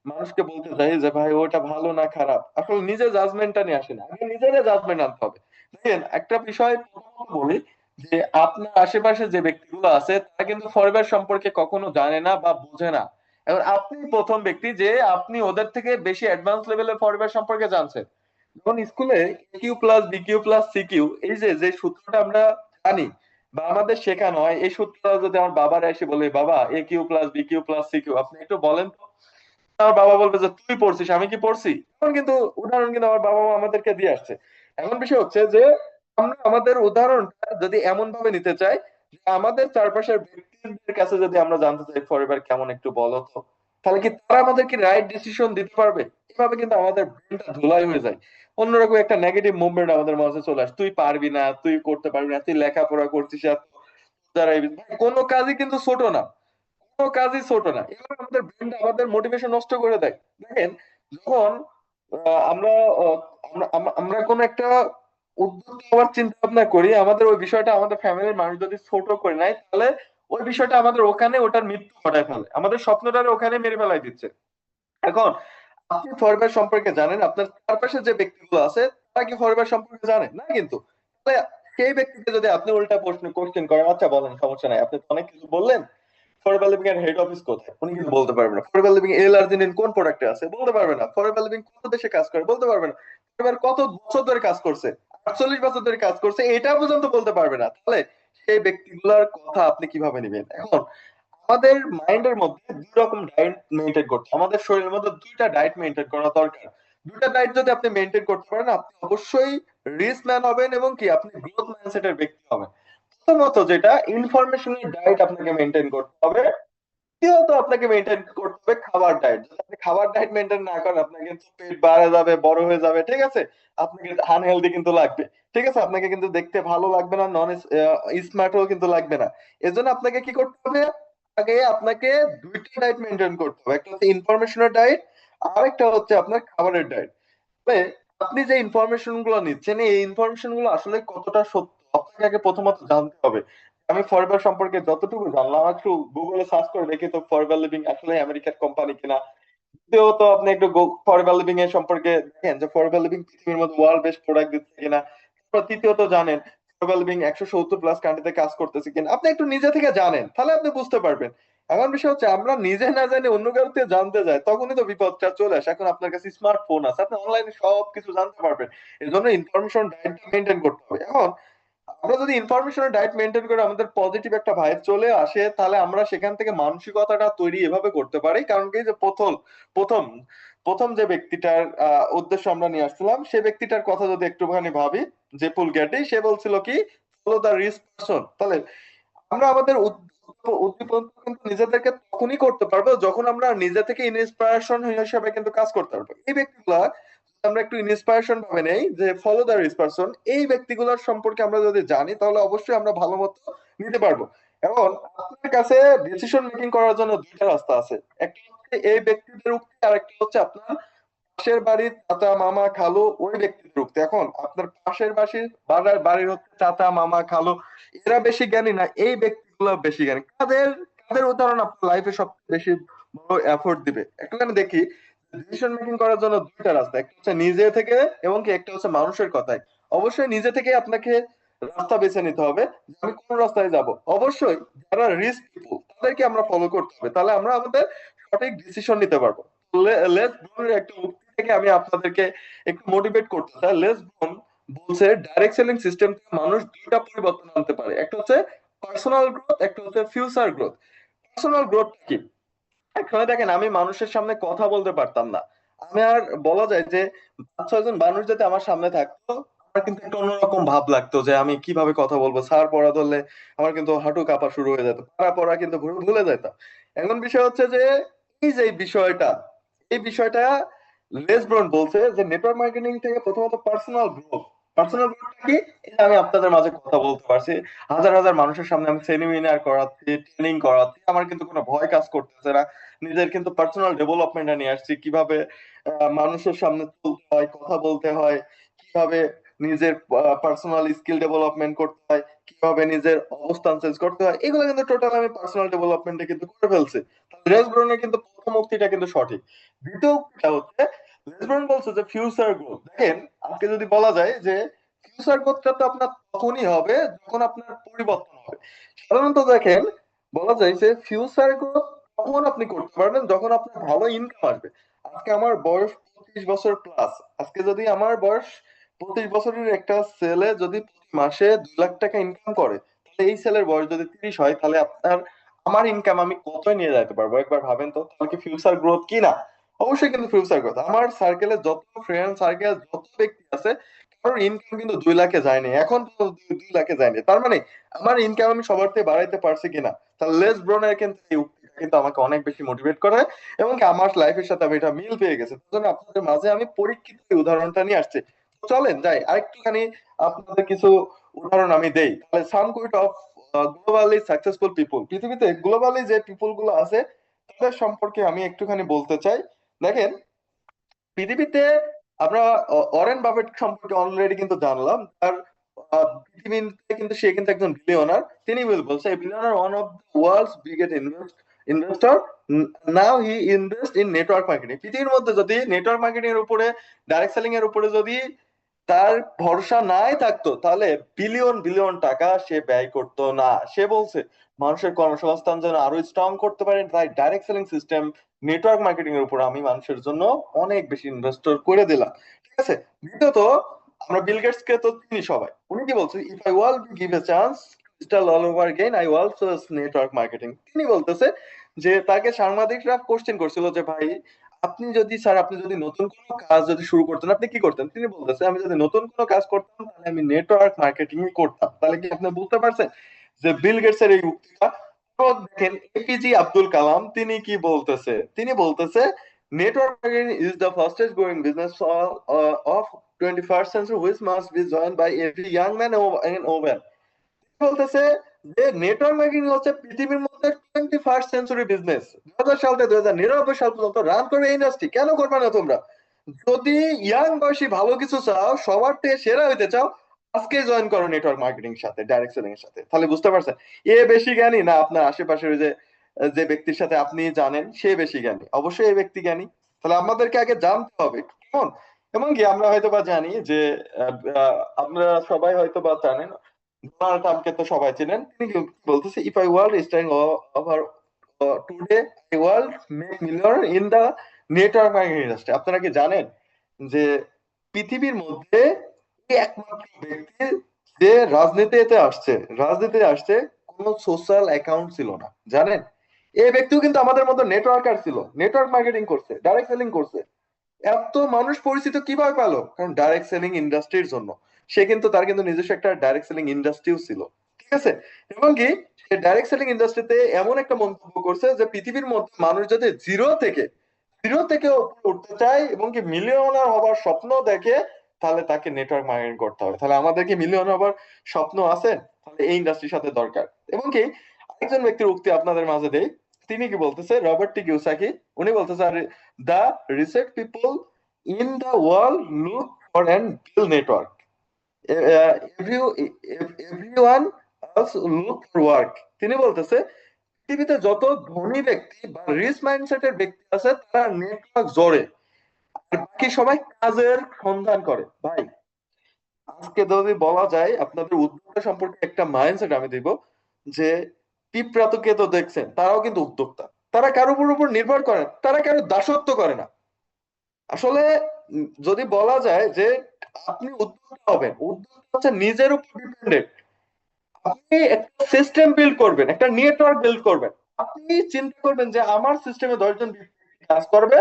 মানুষকে বলতে চাই যে ভাই ওটা ভালো না খারাপ, আসলে নিজের জাজমেন্টটা নিয়ে আসে না, আগে নিজের জাজমেন্ট আনতে হবে। দেখেন, একটা বিষয় প্রথমত বলি, যে আপনার আশেপাশে যে ব্যক্তিগুলো আছে তারা কিন্তু ফরএভার সম্পর্কে কখনো জানে না বা বোঝে না। এবার আপনি প্রথম ব্যক্তি যে আপনি ওদের থেকে বেশি অ্যাডভান্স লেভেলের ফরএভার সম্পর্কে জানছেন। যখন স্কুলে AQ+BQ+CQ, এই যে যে সূত্রটা আমরা জানি বা আমাদের শেখানো হয়, এই সূত্রটা যদি আমার বাবার এসে বলে, বাবা AQ+BQ+CQ আপনি একটু বলেন তো, আমার বাবা বলবে যে তুই পড়ছিস, আমি কি পড়ছি? এখন কিন্তু উদাহরণ কিন্তু আমার বাবা মা আমাদেরকে দিয়ে আসছে। এখন বিষয় হচ্ছে যে, আমরা আমাদের উদাহরণটা যদি এমন ভাবে নিতে চাই যে আমাদের চারপাশের ব্যক্তিদের কাছে যদি আমরা জানতে চাই ফরএভার কেমন, একটু বলো তো, তাহলে কি তারা আমাদের কি রাইট ডিসিশন দিতে পারবে? এভাবে কিন্তু আমাদের ব্রেনটা ধুলাই হয়ে যায়। অন্যরকম একটা নেগেটিভ মুভমেন্ট আমাদের মাঝে চলে আসে, তুই পারবি না, তুই করতে পারবি না, তুই লেখাপড়া করছিস এত, দ্বারা কোনো কাজই কিন্তু ছোট না, কোনো কাজই ছোট না। এভাবে আমাদের ব্রেনটা আমাদের মোটিভেশন নষ্ট করে দেয়। দেখেন, যখন আমরা আমরা আমরা আমরা কোনো একটা উদ্যোগ নেওয়ার চিন্তা ভাবনা করি, আমাদের ওই বিষয়টা আমাদের ফ্যামিলির মানুষ যদি ছোট করে নেয়, তাহলে ওই বিষয়টা আমাদের ওখানে ওটার মৃত্যু ঘটায় ফেলে, আমাদের স্বপ্নটারে ওখানে মেরে ফেলাই দিচ্ছে। এখন আপনি ফরওয়ার্ড সম্পর্কে জানেন, আপনার চারপাশে যে ব্যক্তিগুলো আছে তারা কি ফরওয়ার্ড সম্পর্কে জানে না কিন্তু। তাহলে সেই ব্যক্তিকে যদি আপনি উল্টা প্রশ্ন কোশ্চেন করেন, আচ্ছা বলেন, সমস্যা নাই, আপনি তো অনেক কিছু বললেন, ফরএভার লিভিং এর হেড অফিস কোথায়, উনি কিন্তু বলতে পারবেন না। ফরএভার লিভিং এল আর্জিনিন কোন প্রোডাক্টে আছে, বলতে পারবে না। ফরএভার লিভিং কত দেশে কাজ করে, বলতে পারবে না। ফরএভার কত বছর ধরে কাজ করছে, 48 বছর ধরে কাজ করছে, এটা পর্যন্ত বলতে পারবে না। তাহলে সেই ব্যক্তিগুলোর কথা আপনি কিভাবে নেবেন? এখন আমাদের মাইন্ডের মধ্যে দুই রকম ডায়েট মেনটেন করতে, আমাদের শরীরের মধ্যে দুইটা ডায়েট মেনটেন করা দরকার। দুইটা ডায়েট যদি আপনি মেনটেন করতে পারেন, আপনি অবশ্যই রিচ ম্যান হবেন এবং কি আপনি গ্রোথ মাইন্ডসেটের ব্যক্তি হবেন। প্রথমত যেটা, ইনফরমেশনের ডায়েট আপনাকে মেনটেন করতে হবে। দ্বিতীয়ত আপনাকে মেনটেন করতে হবে খাবার ডায়েট। যদি আপনি খাবার ডায়েট মেনটেন না করেন, আপনার কিন্তু পেট বাড়ে যাবে, বড় হয়ে যাবে, ঠিক আছে? আপনাকে আনহেলদি কিন্তু লাগবে, ঠিক আছে? আপনাকে কিন্তু দেখতে ভালো লাগবে না, নন স্মার্টও কিন্তু লাগবে না। এজন্য আপনাকে কি করতে হবে, আগে আপনাকে দুইটা ডায়েট মেনটেন করতে হবে, একটা হচ্ছে ইনফরমেশনের ডায়েট, আর একটা হচ্ছে আপনার খাবারের ডায়েট। তবে আপনি যে ইনফরমেশন গুলো নিচ্ছেন, এই ইনফরমেশন গুলো আসলে কতটা সত্য আপনাকে আগে প্রথমত জানতে হবে। আমি ফরএভার সম্পর্কে যতটুকু জানলাম, একটু গুগলে সার্চ করে দেখি তো ফরএভার লিভিং আসলে আমেরিকার কোম্পানি কিনা। দ্বিতীয়ত আপনি একটু ফরএভার লিভিং এর সম্পর্কে দেখেন যে ফরএভার লিভিং পৃথিবীর মধ্যে ওয়ার্ল্ড বেস্ট প্রোডাক্ট দিচ্ছে কিনা। তারপর তৃতীয়ত জানেন গ্লোবাল বিং 170+ কান্ট্রিতে কাজ করতেছি কিনা, আপনি একটু নিজে থেকে জানেন, তাহলে আপনি বুঝতে পারবেন। এখন বিষয় হচ্ছে আমরা নিজে না জানি অন্য কারো থেকে জানতে যাই, তখনই তো বিপদটা চলে আসে। এখন আপনার কাছে স্মার্টফোন আছে, আপনি অনলাইনে সবকিছু জানতে পারবেন। এই জন্য ইনফরমেশন ডায়েটটা মেনটেন করতে হবে। এখন আমরা যদি ইনফরমেশনের ডায়েট মেনটেন করে আমাদের পজিটিভ একটা ভাইব চলে আসে, তাহলে আমরা সেখান থেকে মানসিকতাটা তৈরি এভাবে করতে পারি। কারণ কি যে প্রথম প্রথম যে ব্যক্তিটার উদ্দেশ্য আমরা নিয়ে আসছিলাম, সে ব্যক্তিটার কথা যদি একটুখানি ভাবি, যে পুল গ্যাটি, সে বলছিল কি ফলো দ্য রিস্ক পারসন। তাহলে আমরা আমাদের উদ্দীপন কিন্তু নিজেদেরকে তখনই করতে পারবো যখন আমরা নিজে থেকে ইন্সপিরেশন হিসেবে কিন্তু কাজ করতে পারবো। এই ব্যক্তিগুলা আমরা একটু ইন্সপিরেশন ভাবে নেই যে ফলো দ্য রিচ পারসন, এই ব্যক্তিগুলোর সম্পর্কে আমরা যদি জানি তাহলে অবশ্যই আমরা ভালো মতো নিতে পারবো। এখন আপনার কাছে ডিসিশন মেকিং করার জন্য দুইটা রাস্তা আছে। একটা হচ্ছে এই ব্যক্তিদের উক্তি, আর একটা হচ্ছে আপনার পাশের বাড়ির চাচা মামা খালু ওই ব্যক্তিদের উক্তি। এখন আপনার পাশের বাড়ির হচ্ছে চাচা মামা খালু, এরা বেশি জ্ঞানী না, এই ব্যক্তিগুলো বেশি জ্ঞানী? কাদের কাদের উদাহরণ আপনার লাইফে সবচেয়ে বেশি বড় এফোর্ট দিবে? একটুখানি দেখি। ডিসিশন মেকিং করার জন্য দুইটা রাস্তা, একটা হচ্ছে নিজে থেকে এবং কি একটা হচ্ছে মানুষের কথায়। অবশ্যই নিজে থেকে আপনাকে রাস্তা বেছে নিতে হবে যে আমি কোন রাস্তায় যাব। অবশ্যই যারা রিস্ক পিপল তাদেরকে আমরা ফলো করতে হবে, তাহলে আমরা আমাদের সঠিক ডিসিশন নিতে পারবো। লেস ব্রনের একটা উক্তি থেকে আমি আপনাদেরকে একটু মোটিভেট করতে চাই। লেস ব্রন বলছে ডাইরেক্ট সেলিং সিস্টেম থেকে মানুষ দুইটা পরিবর্তন আনতে পারে, একটা হচ্ছে পার্সোনাল গ্রোথ, একটা হচ্ছে ফিউচার গ্রোথ। পার্সোনাল গ্রোথ কি? একসময় দেখেন আমি মানুষের সামনে কথা বলতে পারতাম না। আমি আর বলা যায় যে 5-6 জন মানুষ যদি আমার সামনে থাকতো, আমার কিন্তু একটা অন্যরকম ভাব লাগতো যে আমি কিভাবে কথা বলবো। স্যার পড়া ধরলে আমার কিন্তু হাঁটু কাঁপা শুরু হয়ে যেত, পড়া পড়া কিন্তু ভুলে যেতাম। এখন বিষয় হচ্ছে যে এই বিষয়টা, এই বিষয়টা লেসব্রন বলছে যে নেটওয়ার্ক মার্কেটিং থেকে প্রথমত পার্সোনাল গ্রোথ। পার্সোনাল গ্রোথ কি? এটা আমি আপনাদের মাঝে কথা বলতে পারছি, হাজার হাজার মানুষের সামনে আমি সেমিনার করাচ্ছি, ট্রেনিং করাচ্ছি, আমার কিন্তু কোনো ভয় কাজ করতেছে না। নিজের কিন্তু পার্সোনাল ডেভেলপমেন্টটা নিয়ে আসছি, কিভাবে মানুষের সামনে চলতে হয়, কথা বলতে হয়, কিভাবে নিজের পার্সোনাল স্কিল ডেভেলপমেন্ট করতে হয়, কিভাবে নিজের অবস্থান চেঞ্জ করতে হয়, এগুলো কিন্তু টোটাল আমি পার্সোনাল ডেভেলপমেন্টে কিন্তু করে ফেলছি। লেসব্রনের কিন্তু প্রথম উক্তিটা কিন্তু সঠিক। দ্বিতীয় উক্তিটা হচ্ছে লেসব্রন বলছে যে ফিউচার গ্রোথ। দেখেন আজকে যদি বলা যায় যে ফিউচার গ্রোথটা তো আপনার তখনই হবে যখন আপনার পরিবর্তন হবে। সাধারণত দেখেন বলা যায় যে ফিউচার গ্রোথ তখন আপনি করতে পারবেন যখন আপনার ভালো ইনকাম আসবে। আজকে আমার বয়স 25 বছর প্লাস। আজকে যদি আমার বয়স 25 বছরের একটা ছেলে যদি প্রতি মাসে 2 লাখ টাকা ইনকাম করে, তাহলে এই ছেলের বয়স যদি 30 হয়, তাহলে আমার ইনকাম আমি কত নিয়ে যেতে পারবো একবার ভাবেন তো। তাহলে কি ফিউচার গ্রোথ কি না? অবশ্যই কিন্তু ফিউচার গ্রোথ। আমার সার্কেলে যত ফ্রেন্ড সার্কেল যত ব্যক্তি আছে, কারোর ইনকাম কিন্তু 2 লাখে যায়নি, এখন তো 2 লাখে যায়নি। তার মানে আমার ইনকাম আমি সবার থেকে বাড়াইতে পারছি কিনা। তাহলে লেস ব্রনের কিন্তু এই উক্তিটা কিন্তু আমাকে অনেক বেশি মোটিভেট করে, এবং কি আমার লাইফের সাথে আমি এটা মিল পেয়ে গেছে। তার আপনাদের মাঝে আমি পরীক্ষিত এই উদাহরণটা নিয়ে আসছি। তো চলেন যাই আরেকটুখানি আপনাদের কিছু উদাহরণ আমি দেই। তাহলে some quite of globally successful people, পৃথিবীতে গ্লোবালি যে পিপল গুলো আছে তাদের সম্পর্কে আমি একটুখানি বলতে চাই। দেখেন পৃথিবীতে আমরা অরেন বাফেট সম্পর্কে অলরেডি কিন্তু জানলাম। তার পৃথিবীতে কিন্তু সে কিন্তু একজন বিলিয়নার। তিনি বলছে billionaire one of the world's biggest investor. Now he invest in network marketing. পৃথিবীর মধ্যে যদি নেটওয়ার্ক মার্কেটিং এর উপরে, ডাইরেক্ট সেলিং এর উপরে যদি তার ভরসা নাই থাকতো, তাহলে বিলিয়ন বিলিয়ন টাকা সে ব্যয় করতো না। সে বলছে মানুষের কর্মসংস্থান যেন আরো স্ট্রং করতে পারেন, তাই direct selling system, network marketing এর উপর আমি মানুষের জন্য অনেক বেশি ইনভেস্ট করে দিলাম। ঠিক আছে। দ্বিতীয়ত আমরা বিল গেটস কে তো চিনি সবাই। উনি কি বলছে, if I wall give a chance stall all over gain I also network marketing. তিনি বলতেছে যে তাকে সাংবাদিকরা কোশ্চেন করছিল যে ভাই আপনি যদি নতুন কোনো কাজ যদি শুরু করতেন আপনি কি করতেন? তিনি বলতেছে আমি যদি নতুন কোনো কাজ করতাম তাহলে আমি নেটওয়ার্ক মার্কেটিং করতাম। তাহলে কি আপনি বুঝতে পারছেন যে বিল গেটস এর এই উক্তিটা? তো দেখেন এপিজি আব্দুল কালাম তিনি কি বলতেছে, তিনি বলতেছে network marketing is the fastest growing business of 21st century which must be joined by every young man and woman। বলতেছে যে নেটওয়ার্ক মার্কেটিং হচ্ছে পৃথিবীর মধ্যে 21st সেঞ্চুরি বিজনেস। 2000 সাল থেকে 2099 সাল পর্যন্ত রান করবে ইন্ডাস্ট্রি। কেন করবে না তোমরা? যদি ইয়াং বয়সী ভালো কিছু চাও, সবার থেকে সেরা হইতে চাও, আজকে জয়েন করো নেটওয়ার্ক মার্কেটিং সাথে, ডাইরেক্ট সেলিং এর সাথে। তাহলে বুঝতে পারছেন এ বেশি জ্ঞানী না আপনার আশেপাশের যে যে ব্যক্তির সাথে আপনি জানেন সে বেশি জ্ঞানী? অবশ্যই এই ব্যক্তি জ্ঞানী। তাহলে আমাদেরকে আগে জানতে হবে কেমন। এমন কি আমরা হয়তো বা জানি যে আহ, আহ, আমরা সবাই হয়তো বা জানেন ডোনাল্ড ট্রাম্পকে তো সবাই চেনেন, তিনি কি বলতেছে, if I would starting over today I would make million in the network marketing industry. আপনারা কি জানেন যে পৃথিবীর মধ্যে এই একমাত্র ব্যক্তি যে রাজনীতিতে আসছে কোন সোশ্যাল অ্যাকাউন্ট ছিল না, জানেন? এই ব্যক্তিও কিন্তু আমাদের মতো নেটওয়ার্কার ছিল, নেটওয়ার্ক মার্কেটিং করছে, ডাইরেক্ট সেলিং করছে। এত মানুষ পরিচিত কিভাবে পেলো? কারণ ডাইরেক্ট সেলিং ইন্ডাস্ট্রির জন্য। সে কিন্তু তার কিন্তু নিজস্ব একটা ডাইরেক্ট সেলিং ইন্ডাস্ট্রিও ছিল, ঠিক আছে? এবং কি সে ডাইরেক্ট সেলিং ইন্ডাস্ট্রিতে এমন একটা মন্তব্য করছে যে পৃথিবীর মধ্যে মানুষ যদি জিরো থেকে উপরে উঠতে চায় এবং কি মিলিয়নার হবার স্বপ্ন দেখে, তাহলে তাকে নেটওয়ার্ক মার্কেটিং করতে হবে। তাহলে আমাদের কি মিলিয়ন হবার স্বপ্ন আছে? তাহলে এই ইন্ডাস্ট্রির সাথে দরকার। এবং কি আরেকজন ব্যক্তির উক্তি আপনাদের মাঝে দেই, তিনি কি বলতেছে, রবার্ট টি কিওসাকি। উনি বলতেছে, the research people in the world look for an build network. Every, everyone else look for work. তিনি বলতেছে পৃথিবীতে যত ধনী ব্যক্তি বা রিচ মাইন্ডসেটের ব্যক্তি আছে তারা নেটওয়ার্ক জোরে, আর বাকি সবাই কাজের সন্ধান করে। ভাই, আজকে যদি বলা যায় আপনাদের উদ্যোক্তা সম্পর্কে একটা মাইন্ডসেট আমি দিব, যে পিঁপড়াকে তো দেখছেন, তারাও কিন্তু উদ্যোক্তা। তারা কারোর উপর নির্ভর করে না, তারা কারো দাসত্ব করে না। আসলে যদি বলা যায় যে আপনি উদ্যোক্তা হবেন, উদ্যোক্তা হচ্ছে নিজের উপর ডিপেন্ডেন্ট। আপনি একটা সিস্টেম বিল্ড করবেন, একটা নেটওয়ার্ক বিল্ড করবেন। আপনি চিন্তা করবেন যে আমার সিস্টেমে 10 জন কাজ করবে,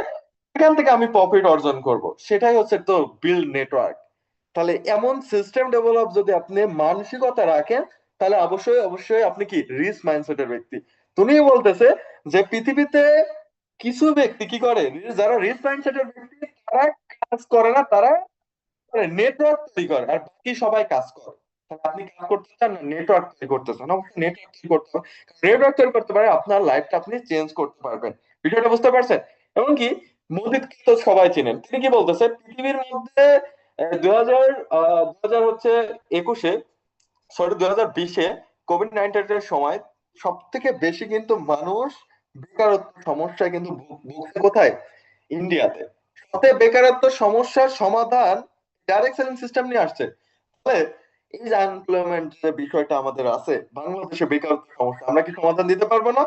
এখান থেকে আমি প্রফিট অর্জন করব, সেটাই হচ্ছে তো বিল্ড নেটওয়ার্ক। তাহলে এমন সিস্টেম ডেভেলপ যদি আপনি মানসিকতা রাখেন, তাহলে অবশ্যই অবশ্যই আপনি কি রিচ মাইন্ডসেটের ব্যক্তি। তুমি বলতেছে যে পৃথিবীতে কিছু ব্যক্তি কি করে, যারা রিচ মাইন্ডসেটের ব্যক্তি, তারা কাজ করে না, তারা নেটওয়ার্ক তৈরি করে, আর বাকি সবাই কাজ করে। তাহলে আপনি কাজ করতে চান না নেটওয়ার্ক তৈরি করতে চান, অবশ্যই নেটওয়ার্ক তৈরি করতে হবে। নেটওয়ার্ক তৈরি করতে পারে আপনার লাইফটা আপনি চেঞ্জ করতে পারবেন। বিষয়টা বুঝতে পারছেন? এমনকি মোদিকে তো সবাই চেনেন, তিনি কি বলতেছে, পৃথিবীর মধ্যে 2000 হচ্ছে 21-এ, সরি 2020-এ কোভিড-19 সময় সব থেকে বেশি কিন্তু মানুষ বেকারত্ব সমস্যায় কিন্তু ভুগছে কোথায়? ইন্ডিয়াতে। সাথে বেকারত্ব সমস্যার সমাধান ডাইরেক্ট সেলিং সিস্টেম নিয়ে আসছে। তাহলে এই যে আনএমপ্লয়মেন্ট যে বিষয়টা আমাদের আছে বাংলাদেশে, বেকারত্ব সমস্যা আমরা কি সমাধান দিতে পারবো না?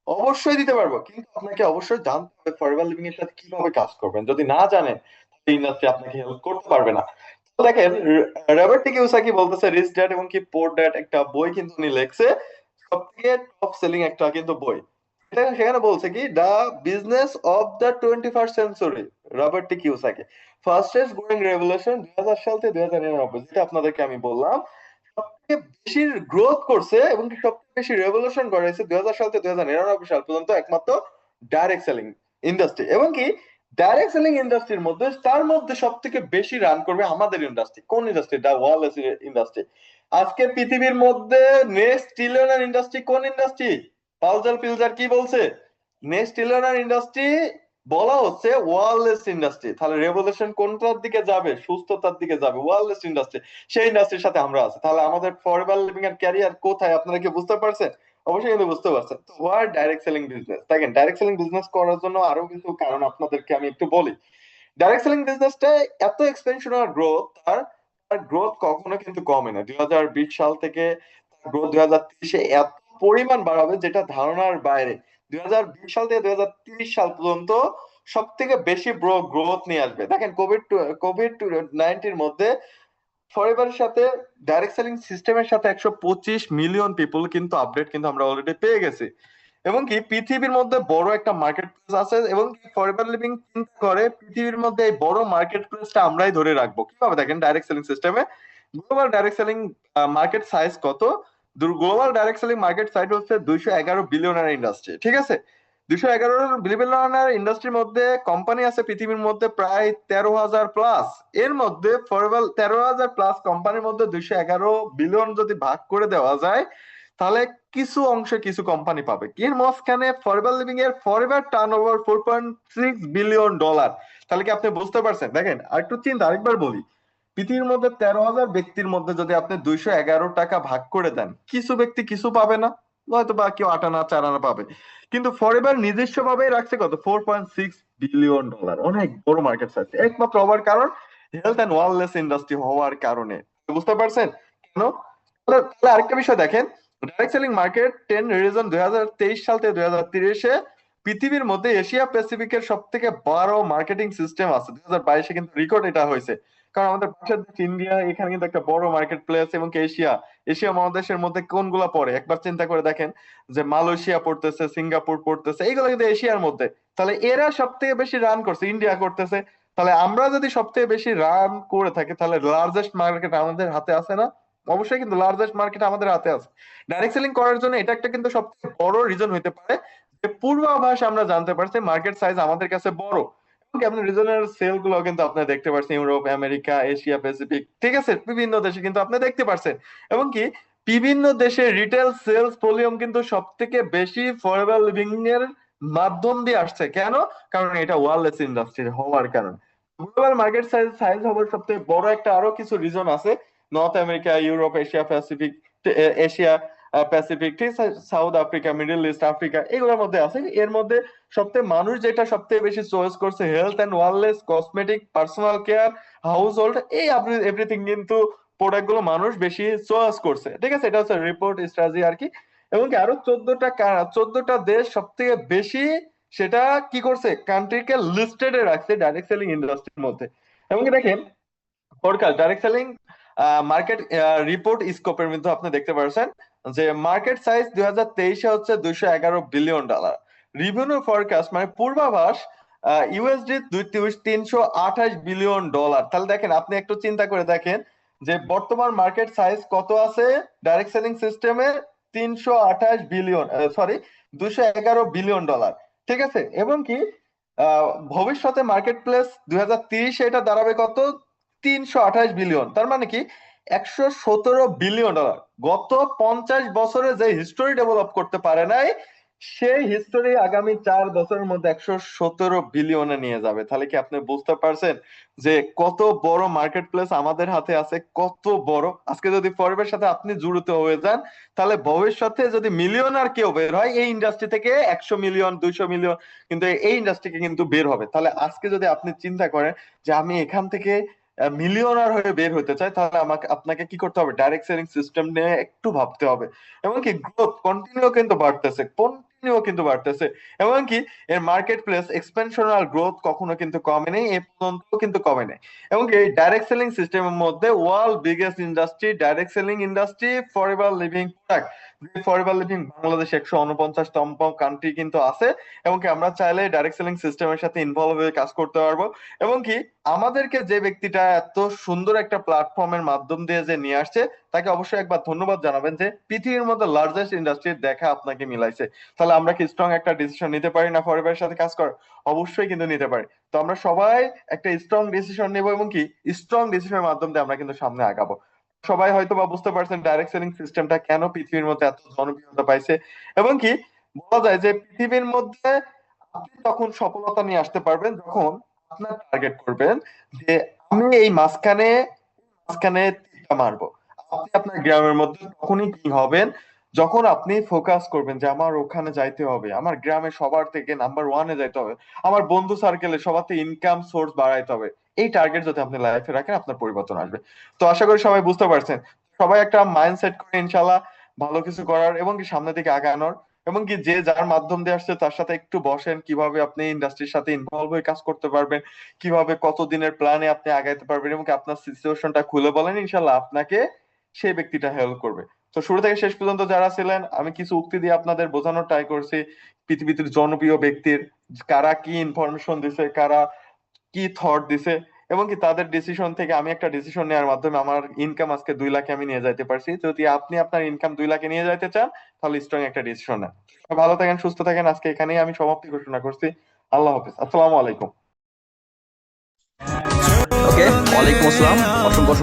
অবশ্যই দিতে পারবো, কিন্তু আপনাকে অবশ্যই জানতে হবে ফরএভার লিভিং এর সাথে কিভাবে কাজ করবেন। যদি না জানেন, ইন্ডাস্ট্রি আপনাকে হেল্প করতে পারবে না। তো দেখেন, রবার্ট টি কিওসাকি বলতেছে, রিচ ড্যাড এবং কি পোর ড্যাড একটা বই কিন্তু উনি লেখছে, সবথেকে টপ সেলিং একটা কিন্তু বই। সেখানে বলছে কি, the business of the 21st century, Robert T Kiyosaki, fastest growing revolution 2000 সাল থেকে 2099, যেটা আপনাদেরকে আমি বললাম, সবথেকে বেশি গ্রোথ করছে এবং কি সবথেকে বেশি রেভলিউশন করেছে 2000 সাল থেকে 2099 সাল পর্যন্ত একমাত্র ডাইরেক্ট সেলিং ইন্ডাস্ট্রি। এবং কি ডাইরেক্ট সেলিং ইন্ডাস্ট্রির মধ্যে, তার মধ্যে সব থেকে বেশি রান করবে আমাদের ইন্ডাস্ট্রি। কোন ইন্ডাস্ট্রি? দা ওয়ারলেস ইন্ডাস্ট্রি। আজকে পৃথিবীর মধ্যে নেক্সট ট্রিলিয়নার ইন্ডাস্ট্রি কোন ইন্ডাস্ট্রি? পালজার পিলজার কি বলছে? নেক্সট ট্রিলিয়নার ইন্ডাস্ট্রি বলা হচ্ছে ওয়ারলেস ইন্ডাস্ট্রি। তাহলে রেভলিউশন কোনটার দিকে যাবে? সুস্থতার দিকে যাবে, ওয়ারলেস ইন্ডাস্ট্রি। সেই ইন্ডাস্ট্রির সাথে আমরা আছি। তাহলে আমাদের ফরএভার লিভিং এর ক্যারিয়ার কোথায়, আপনারা কি বুঝতে পারছেন? অবশ্যই কিন্তু বুঝতে পারছেন। তো হোয়াট ডাইরেক্ট সেলিং বিজনেস, দেখেন ডাইরেক্ট সেলিং বিজনেস করার জন্য আরো কিছু কারণ আপনাদেরকে আমি একটু বলি। ডাইরেক্ট সেলিং বিজনেসটা এত এক্সপেনশন আর গ্রোথ, তার তার গ্রোথ কখনো কিন্তু কমে না। 2020 সাল থেকে গ্রোথ 2030-এ এত পরিমাণ বাড়াবে যেটা ধারণার বাইরে। 2020 সাল থেকে 2030 সাল পর্যন্ত সব থেকে বেশি গ্রোথ নিয়ে আসবে। দেখেন কোভিড-19 মধ্যে ফরএভারের সাথে ডাইরেক্ট সেলিং সিস্টেমের সাথে 125 মিলিয়ন পিপল কিন্তু আপডেট কিন্তু আমরা অলরেডি পেয়ে গেছি। এবং কি পৃথিবীর মধ্যে বড় একটা মার্কেট প্লেস আছে, এবং ফরএভার লিভিং চিন্তা করে পৃথিবীর মধ্যে এই বড় মার্কেট প্লেসটা আমরাই ধরে রাখবো কিভাবে? দেখেন ডাইরেক্ট সেলিং সিস্টেমে global direct selling market size কত? Global direct selling market size হচ্ছে 211 বিলিয়নার ইন্ডাস্ট্রি, ঠিক আছে? 211 বিলিয়নার ইন্ডাস্ট্রির মধ্যে কোম্পানি আছে পৃথিবীর মধ্যে প্রায় 13,000 প্লাস। এর মধ্যে ফরএভার 13,000 প্লাস কোম্পানির মধ্যে 211 বিলিয়ন যদি ভাগ করে দেওয়া যায়, তাহলে কিছু অংশে কিছু কোম্পানি পাবে। এর মাঝখানে ফরএভার লিভিং এর ফরএভার টার্নওভার $4.6 বিলিয়ন। তাহলে কি আপনি বুঝতে পারছেন? দেখেন আরেকটু চিন্তা, আরেকবার বলি, পৃথিবীর মধ্যে 13,000 ব্যক্তির মধ্যে যদি আপনি 211 টাকা ভাগ করে দেন, কিছু ব্যক্তি কিছু পাবে না, হয়তো বা কেউ 8 আনা 4 আনা পাবে। কিন্তু ফরএভার নিজস্ব ভাবে রাখছে কত? $4.6 বিলিয়ন। অনেক বড় মার্কেট সাইজ, একমাত্র হওয়ার কারণ হেলথ অ্যান্ড ওয়েলনেস ইন্ডাস্ট্রি হওয়ার কারণে। বুঝতে পারছেন কেন? তাহলে আরেকটা বিষয় দেখেন, ডাইরেক্ট সেলিং মার্কেট 10 রিজন 2023 সাল থেকে 2030-এ পৃথিবীর মধ্যে এশিয়া প্যাসিফিকের সব থেকে বড় মার্কেটিং সিস্টেম আছে। 2022-এ কিন্তু রেকর্ড এটা হয়েছে, কারণ আমাদের পাশের দেশ ইন্ডিয়া, এখানে কিন্তু একটা বড় মার্কেট প্লেস। এবং কি এশিয়া, এশিয়া মহাদেশের মধ্যে কোনগুলা পড়ে একবার চিন্তা করে দেখেন, যে মালয়েশিয়া পড়তেছে, সিঙ্গাপুর পড়তেছে, এইগুলো কিন্তু এশিয়ার মধ্যে। তাহলে এরা সব থেকে বেশি রান করছে, ইন্ডিয়া করতেছে। তাহলে আমরা যদি সব থেকে বেশি রান করে থাকি, তাহলে লার্জেস্ট মার্কেট আমাদের হাতে আছে না? অবশ্যই, কিন্তু লার্জেস্ট মার্কেট আমাদের হাতে আছে। ডাইরেক্ট সেলিং করার জন্য এটা একটা কিন্তু সবচেয়ে বড় রিজন হতে পারে, যে পূর্বাভাস আমরা জানতে পারছি মার্কেট সাইজ আমাদের কাছে বড়। এবং কি আপনি রিজনাল সেল গুলো কিন্তু আপনি দেখতে পাচ্ছেন, ইউরোপ, আমেরিকা, এশিয়া প্যাসিফিক, ঠিক আছে, বিভিন্ন দেশে কিন্তু আপনি দেখতে পাচ্ছেন। এবং কি বিভিন্ন দেশে রিটেল সেলস ভলিউম কিন্তু সব থেকে বেশি ফরএভার লিভিং এর মাধ্যম দিয়ে আসছে। কেন? কারণ এটা ওয়ারলেস ইন্ডাস্ট্রি হওয়ার কারণে। গ্লোবাল মার্কেট সাইজ সাইজ হওয়ার সবথেকে বড় একটা আরো কিছু রিজন আছে। North America, Europe, Asia Pacific, Asia Pacific, ঠিক আছে, south Africa, middle east, Africa, এগুলোর মধ্যে আছে। এর মধ্যে সবথেকে মানুষ যেটা সবথেকে বেশি চয়েস করছে, health and wellness, cosmetic, personal care, household, এই এভরিথিং কিন্তু প্রোডাক্ট গুলো মানুষ বেশি চয়েস করছে, ঠিক আছে। এটা হচ্ছে রিপোর্ট স্ট্র্যাটেজি আর কি। এবং কি আরো 14টা দেশ সব থেকে বেশি সেটা কি করছে, কান্ট্রিকে লিস্টেড এ রাখছে ডাইরেক্ট সেলিং ইন্ডাস্ট্রির মধ্যে। এবং কি দেখেন, forecast direct selling market report স্কোপের মধ্যে আপনি দেখতে পাচ্ছেন যে মার্কেট সাইজ 2023-এ হচ্ছে $211 বিলিয়ন। রিভিনিউ ফরকাস্ট মানে পূর্বাভাস ইউএসডি 328 বিলিয়ন। তাহলে দেখেন, আপনি একটু চিন্তা করে দেখেন যে বর্তমান মার্কেট সাইজ কত আছে ডাইরেক্ট সেলিং সিস্টেমে, 328 বিলিয়ন, সরি, $211 বিলিয়ন, ঠিক আছে। এবং কি ভবিষ্যতে মার্কেট প্লেস 2030-এ এটা দাঁড়াবে কত, 328 বিলিয়ন। তার মানে কি $117 বিলিয়ন। গত 50 বছরে যে হিস্টোরি ডেভেলপ করতে পারে নাই, সেই হিস্টোরি আগামী 4 বছরের মধ্যে 117 বিলিয়নে নিয়ে যাবে। তাহলে কি আপনি বুঝতে পারছেন যে কত বড় মার্কেট প্লেস আমাদের হাতে আছে, কত বড়। আজকে যদি ফরবের সাথে আপনি জড়িত হয়ে যান, তাহলে ভবিষ্যতে যদি মিলিয়নার কেউ বের হয় এই ইন্ডাস্ট্রি থেকে, 100 মিলিয়ন, 200 মিলিয়ন, কিন্তু এই ইন্ডাস্ট্রি কিন্তু বের হবে। তাহলে আজকে যদি আপনি চিন্তা করেন যে আমি এখান থেকে মিলিয়নার হয়ে বের হতে চাই, তাহলে আপনাকে কি করতে হবে, ডাইরেক্ট সেলিং সিস্টেম নিয়ে একটু ভাবতে হবে। এবং কি গ্রোথ কন্টিনিউ কিন্তু বাড়তেছে। এবং কি এর মার্কেট প্লেস এক্সপেনশনাল গ্রোথ কখনো কিন্তু কমে নেই, এ পর্যন্ত কিন্তু কমে নেই। এবং কি ডাইরেক্ট সেলিং সিস্টেমের মধ্যে world biggest industry direct selling industry Forever Living product. Forever Living Bangladesh 149তম কান্ট্রি কিন্তু আছে। এবং কি আমরা চাইলে ডাইরেক্ট সেলিং সিস্টেমের সাথে ইনভলভ হয়ে কাজ করতে পারবো। এবং কি আমাদেরকে যে ব্যক্তিটা এত সুন্দর একটা প্ল্যাটফর্মের মাধ্যম দিয়ে যে নিয়ে আসছে, তাকে অবশ্যই একবার ধন্যবাদ জানাবেন, যে পৃথিবীর মধ্যে লার্জেস্ট ইন্ডাস্ট্রির দেখা আপনাকে মিলাইছে। তাহলে আমরা কি স্ট্রং একটা ডিসিশন নিতে পারি না ফরএভারের সাথে কাজ করার? অবশ্যই কিন্তু নিতে পারি। তো আমরা সবাই একটা স্ট্রং ডিসিশন নেব, এবং কি স্ট্রং ডিসিশনের মাধ্যম দিয়ে আমরা কিন্তু সামনে আগাবো। সবাই হয়তো বা বুঝতে পারছেন ডাইরেক্ট সেলিং সিস্টেমটা কেন পৃথিবীর মধ্যে এত জনপ্রিয়তা পাইছে। এবং কি বলা যায় যে পৃথিবীর মধ্যে আপনি তখন সফলতা নিয়ে আসতে পারবেন যখন আপনার টার্গেট করবেন যে আমি এই মাঝখানে মাঝখানে তীরটা মারবো। আপনি আপনার গ্রামের মধ্যে তখনই কিং হবেন যখন আপনি ফোকাস করবেন যে আমার ওখানে যাইতে হবে, আমার গ্রামে সবার থেকে নাম্বার ওয়ানে যাইতে হবে, আমার বন্ধু সার্কেলে সবার থেকে ইনকাম সোর্স বাড়াইতে হবে। এই টার্গেট যদি আপনি লাইফে রাখেন, আপনার পরিবর্তন আসবে। তো আশা করি সবাই বুঝতে পারছেন। সবাই একটা মাইন্ডসেট করে ইনশাল্লাহ ভালো কিছু করার, এবং কি সামনের দিকে আগানোর। এবং কি যে যার মাধ্যম দিয়ে আসছে তার সাথে একটু বসেন, কিভাবে আপনি ইন্ডাস্ট্রির সাথে ইনভলভ হয়ে কাজ করতে পারবেন, কিভাবে কত দিনের প্ল্যানে আপনি আগাইতে পারবেন, এবং কি আপনার সিচুয়েশনটা খুলে বলেন, ইনশাল্লাহ আপনাকে সেই ব্যক্তিটা হেল্প করবে। তো শুরু থেকে শেষ পর্যন্ত যারা ছিলেন, আমি কিছু উক্তি দিয়ে আপনাদের বোঝানোর ট্রাই করছি পৃথিবীতে জনপ্রিয় ব্যক্তির কারা কি ইনফরমেশন দিছে, কারা কি থট দিছে, এবং কি তাদের ডিসিশন থেকে আমি একটা ডিসিশন নেওয়ার মাধ্যমে আমার ইনকাম আজকে 2 লাখে আমি নিয়ে যাইতে পারছি। যদি আপনি আপনার ইনকাম 2 লাখে নিয়ে যাইতে চান, তাহলে স্ট্রং একটা ডিসিশন নেন। ভালো থাকেন, সুস্থ থাকেন। আজকে এখানেই আমি সমাপ্তি ঘোষণা করছি। আল্লাহ হাফেজ, আসসালামু আলাইকুম। ওকে, ওয়ালাইকুম আসসালাম। অসংখ্য